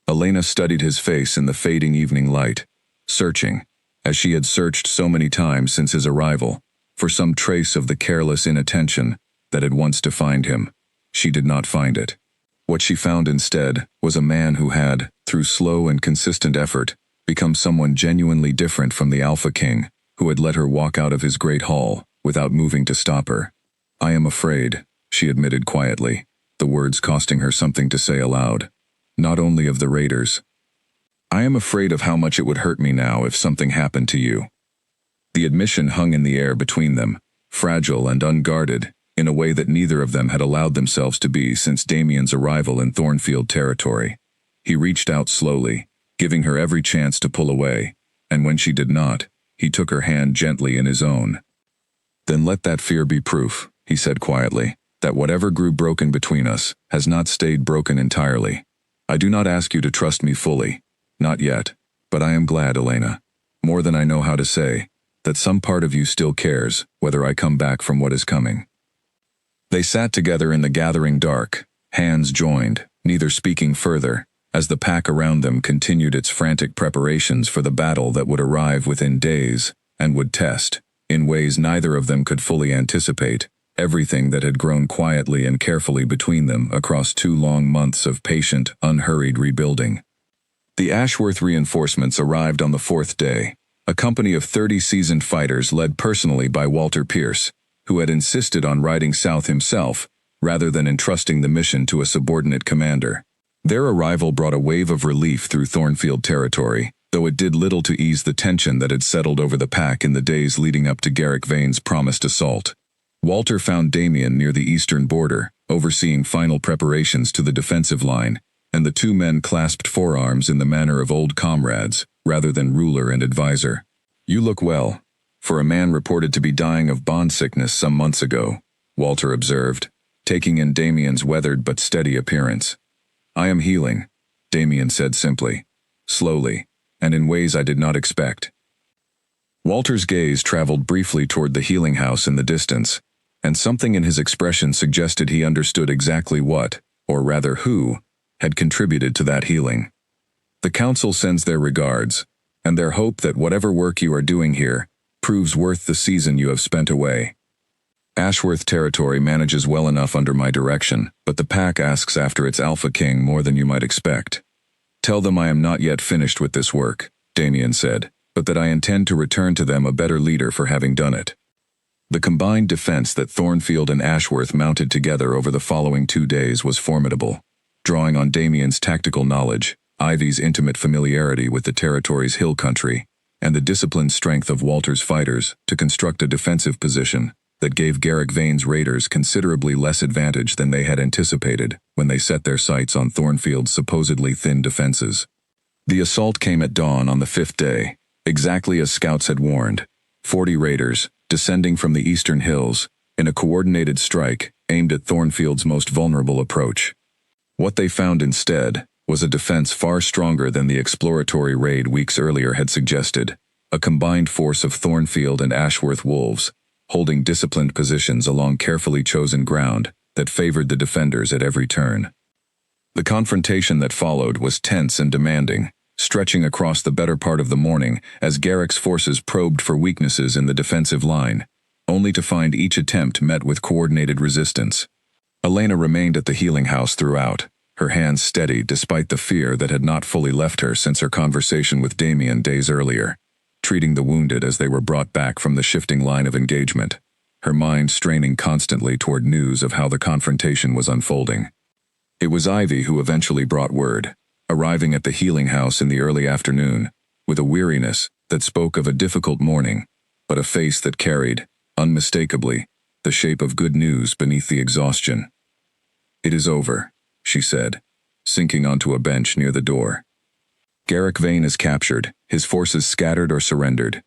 Elena studied his face in the fading evening light, searching, as she had searched so many times since his arrival, for some trace of the careless inattention that had once defined him. She did not find it. What she found instead was a man who had, through slow and consistent effort, become someone genuinely different from the Alpha King, who had let her walk out of his great hall without moving to stop her. "I am afraid," she admitted quietly, the words costing her something to say aloud. "Not only of the raiders. I am afraid of how much it would hurt me now if something happened to you." The admission hung in the air between them, fragile and unguarded, in a way that neither of them had allowed themselves to be since Damien's arrival in Thornfield territory. He reached out slowly, giving her every chance to pull away, and when she did not, he took her hand gently in his own. "Then let that fear be proof," he said quietly, "that whatever grew broken between us has not stayed broken entirely. I do not ask you to trust me fully, not yet, but I am glad, Elena, more than I know how to say, that some part of you still cares whether I come back from what is coming." They sat together in the gathering dark, hands joined, neither speaking further, as the pack around them continued its frantic preparations for the battle that would arrive within days and would test, in ways neither of them could fully anticipate, everything that had grown quietly and carefully between them across 2 long months of patient, unhurried rebuilding. The Ashworth reinforcements arrived on the 4th day, a company of 30 seasoned fighters led personally by Walter Pierce, who had insisted on riding south himself, rather than entrusting the mission to a subordinate commander. Their arrival brought a wave of relief through Thornfield territory, though it did little to ease the tension that had settled over the pack in the days leading up to Garrick Vane's promised assault. Walter found Damien near the eastern border, overseeing final preparations to the defensive line, and the 2 men clasped forearms in the manner of old comrades, rather than ruler and advisor. "You look well, for a man reported to be dying of bond sickness some months ago," Walter observed, taking in Damien's weathered but steady appearance. "I am healing," Damien said simply, slowly, and in ways I did not expect. Walter's gaze traveled briefly toward the healing house in the distance, and something in his expression suggested he understood exactly what, or rather who, had contributed to that healing. "The council sends their regards, and their hope that whatever work you are doing here proves worth the season you have spent away." Ashworth territory manages well enough under my direction, but the pack asks after its Alpha King more than you might expect. Tell them I am not yet finished with this work, Damien said, but that I intend to return to them a better leader for having done it. The combined defense that Thornfield and Ashworth mounted together over the following 2 days was formidable, drawing on Damien's tactical knowledge, Ivy's intimate familiarity with the territory's hill country, and the disciplined strength of Walter's fighters to construct a defensive position that gave Garrick Vane's raiders considerably less advantage than they had anticipated when they set their sights on Thornfield's supposedly thin defenses. The assault came at dawn on the 5th day, exactly as scouts had warned. 40 raiders, descending from the eastern hills, in a coordinated strike aimed at Thornfield's most vulnerable approach. What they found instead was a defense far stronger than the exploratory raid weeks earlier had suggested, a combined force of Thornfield and Ashworth wolves, holding disciplined positions along carefully chosen ground that favored the defenders at every turn. The confrontation that followed was tense and demanding, stretching across the better part of the morning as Garrick's forces probed for weaknesses in the defensive line, only to find each attempt met with coordinated resistance. Elena remained at the healing house throughout, her hands steady despite the fear that had not fully left her since her conversation with Damien days earlier, treating the wounded as they were brought back from the shifting line of engagement, her mind straining constantly toward news of how the confrontation was unfolding. It was Ivy who eventually brought word, arriving at the healing house in the early afternoon, with a weariness that spoke of a difficult morning, but a face that carried, unmistakably, the shape of good news beneath the exhaustion. "It is over," she said, sinking onto a bench near the door. "Garrick Vane is captured, his forces scattered or surrendered.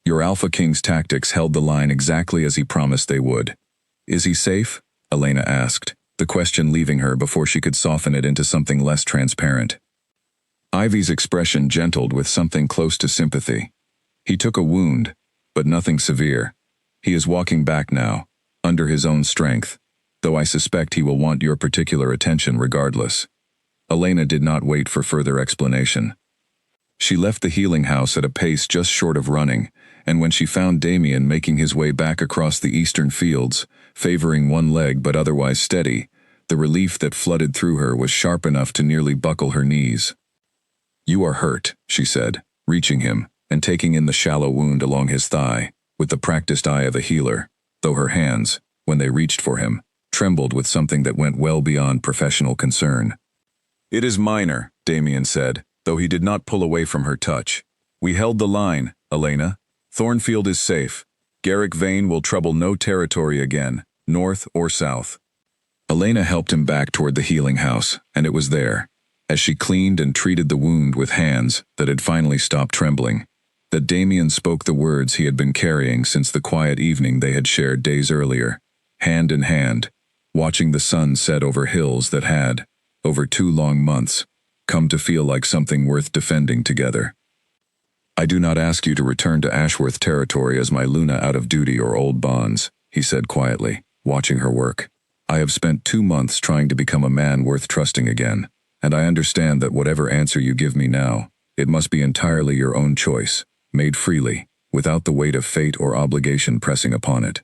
Your Alpha King's tactics held the line exactly as he promised they would. Is he safe?" Elena asked, the question leaving her before she could soften it into something less transparent. Ivy's expression gentled with something close to sympathy. "He took a wound, but nothing severe. He is walking back now, under his own strength, though I suspect he will want your particular attention regardless." Elena did not wait for further explanation. She left the healing house at a pace just short of running, and when she found Damien making his way back across the eastern fields, favoring one leg but otherwise steady, the relief that flooded through her was sharp enough to nearly buckle her knees. "You are hurt," she said, reaching him and taking in the shallow wound along his thigh, with the practiced eye of a healer, though her hands, when they reached for him, trembled with something that went well beyond professional concern. "It is minor," Damien said, though he did not pull away from her touch. "We held the line, Elena. Thornfield is safe. Garrick Vane will trouble no territory again, north or south." Elena helped him back toward the healing house, and it was there, as she cleaned and treated the wound with hands that had finally stopped trembling, that Damien spoke the words he had been carrying since the quiet evening they had shared days earlier, hand in hand, watching the sun set over hills that had, over 2 long months, come to feel like something worth defending together. "I do not ask you to return to Ashworth territory as my Luna out of duty or old bonds," he said quietly, watching her work. "I have spent 2 months trying to become a man worth trusting again, and I understand that whatever answer you give me now, it must be entirely your own choice, made freely, without the weight of fate or obligation pressing upon it."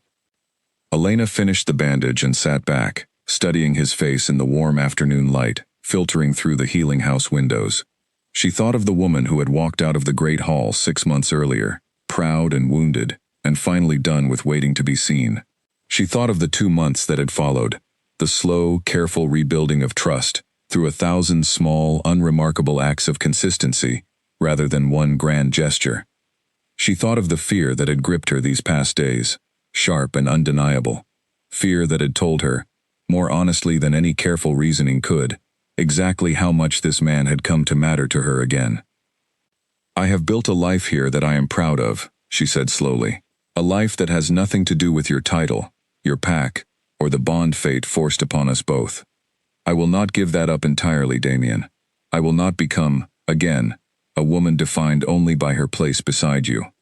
Elena finished the bandage and sat back, studying his face in the warm afternoon light, filtering through the healing house windows. She thought of the woman who had walked out of the great hall 6 months earlier, proud and wounded, and finally done with waiting to be seen. She thought of the 2 months that had followed, the slow, careful rebuilding of trust, through 1,000 small, unremarkable acts of consistency, rather than one grand gesture. She thought of the fear that had gripped her these past days, sharp and undeniable, fear that had told her, more honestly than any careful reasoning could, exactly how much this man had come to matter to her again. "I have built a life here that I am proud of," she said slowly, "a life that has nothing to do with your title, your pack, or the bond fate forced upon us both. I will not give that up entirely, Damien. I will not become, again, a woman defined only by her place beside you."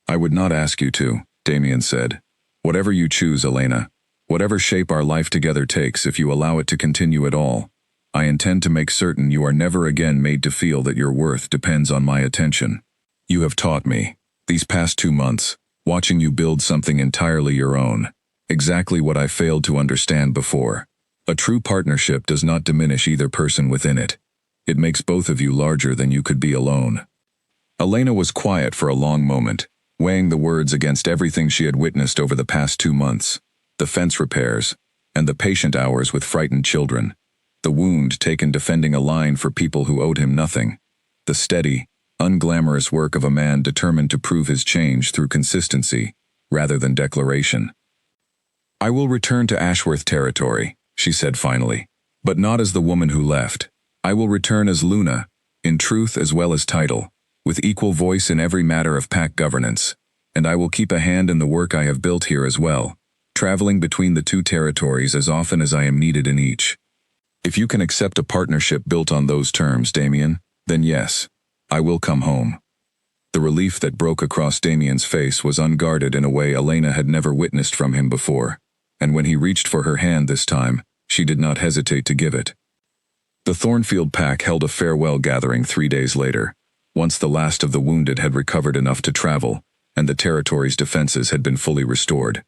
"I would not ask you to," Damien said. "Whatever you choose, Elena, whatever shape our life together takes if you allow it to continue at all, I intend to make certain you are never again made to feel that your worth depends on my attention. You have taught me, these past 2 months, watching you build something entirely your own, Exactly what I failed to understand before. A true partnership does not diminish either person within it. It makes both of you larger than you could be alone. Elena was quiet for a long moment, weighing the words against everything she had witnessed over the past 2 months. The fence repairs, and the patient hours with frightened children. The wound taken defending a line for people who owed him nothing. The steady, unglamorous work of a man determined to prove his change through consistency, rather than declaration. "I will return to Ashworth territory," she said finally, "but not as the woman who left. I will return as Luna, in truth as well as title, with equal voice in every matter of pack governance, and I will keep a hand in the work I have built here as well, traveling between the 2 territories as often as I am needed in each. If you can accept a partnership built on those terms, Damien, then yes, I will come home." The relief that broke across Damien's face was unguarded in a way Elena had never witnessed from him before, and when he reached for her hand this time, she did not hesitate to give it. The Thornfield pack held a farewell gathering 3 days later, once the last of the wounded had recovered enough to travel, and the territory's defenses had been fully restored.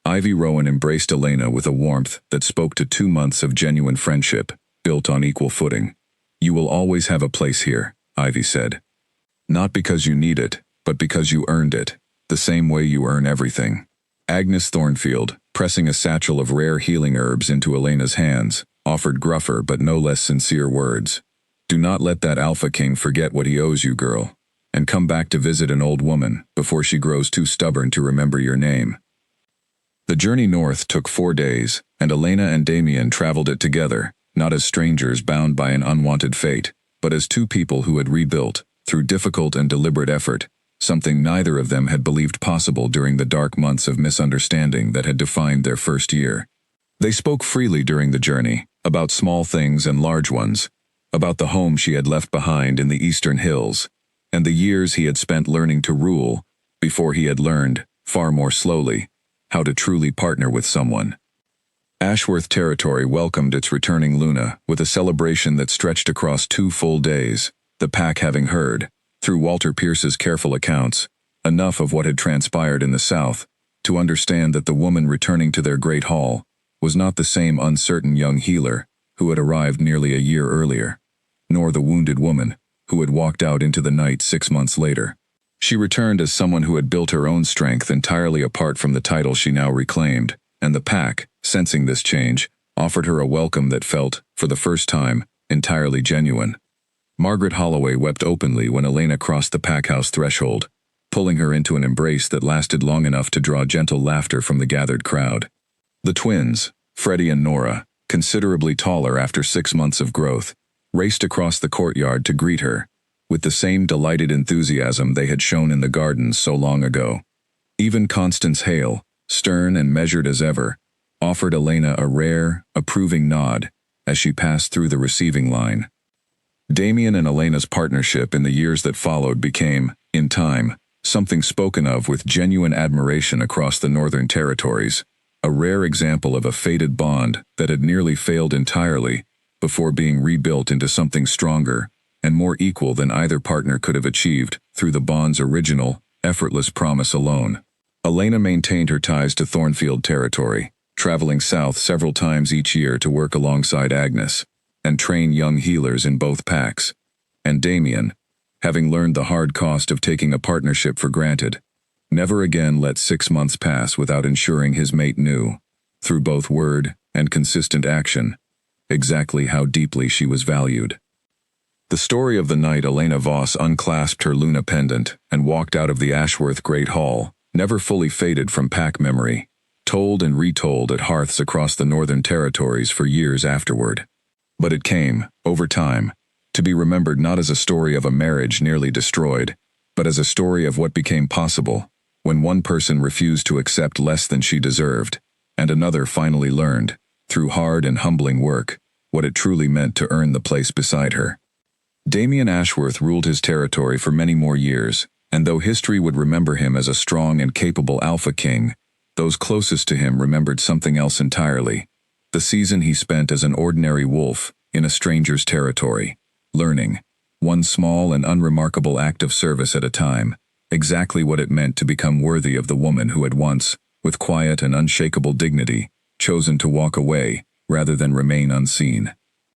Ivy Rowan embraced Elena with a warmth that spoke to 2 months of genuine friendship, built on equal footing. "You will always have a place here," Ivy said. "Not because you need it, but because you earned it, the same way you earn everything." Agnes Thornfield, pressing a satchel of rare healing herbs into Elena's hands, offered gruffer but no less sincere words. "Do not let that Alpha King forget what he owes you, girl, and come back to visit an old woman before she grows too stubborn to remember your name." The journey north took 4 days, and Elena and Damien traveled it together, not as strangers bound by an unwanted fate, but as 2 people who had rebuilt, through difficult and deliberate effort, something neither of them had believed possible during the dark months of misunderstanding that had defined their first year. They spoke freely during the journey, about small things and large ones, about the home she had left behind in the eastern hills, and the years he had spent learning to rule, before he had learned, far more slowly, how to truly partner with someone. Ashworth territory welcomed its returning Luna with a celebration that stretched across 2 full days, the pack having heard, through Walter Pierce's careful accounts, enough of what had transpired in the south to understand that the woman returning to their great hall was not the same uncertain young healer who had arrived nearly a year earlier, nor the wounded woman who had walked out into the night 6 months later. She returned as someone who had built her own strength entirely apart from the title she now reclaimed, and the pack, sensing this change, offered her a welcome that felt, for the first time, entirely genuine. Margaret Holloway wept openly when Elena crossed the packhouse threshold, pulling her into an embrace that lasted long enough to draw gentle laughter from the gathered crowd. The twins, Freddie and Nora, considerably taller after 6 months of growth, raced across the courtyard to greet her, with the same delighted enthusiasm they had shown in the gardens so long ago. Even Constance Hale, stern and measured as ever, offered Elena a rare, approving nod as she passed through the receiving line. Damien and Elena's partnership in the years that followed became, in time, something spoken of with genuine admiration across the Northern Territories, a rare example of a fated bond that had nearly failed entirely before being rebuilt into something stronger and more equal than either partner could have achieved through the bond's original, effortless promise alone. Elena maintained her ties to Thornfield territory, traveling south several times each year to work alongside Agnes and train young healers in both packs. And Damien, having learned the hard cost of taking a partnership for granted, never again let 6 months pass without ensuring his mate knew, through both word and consistent action, exactly how deeply she was valued. The story of the night Elena Voss unclasped her Luna pendant and walked out of the Ashworth Great Hall, never fully faded from pack memory, told and retold at hearths across the Northern Territories for years afterward. But it came, over time, to be remembered not as a story of a marriage nearly destroyed, but as a story of what became possible when one person refused to accept less than she deserved, and another finally learned, through hard and humbling work, what it truly meant to earn the place beside her. Damien Ashworth ruled his territory for many more years, and though history would remember him as a strong and capable Alpha King, those closest to him remembered something else entirely: the season he spent as an ordinary wolf in a stranger's territory, learning, one small and unremarkable act of service at a time, exactly what it meant to become worthy of the woman who had once, with quiet and unshakable dignity, chosen to walk away rather than remain unseen.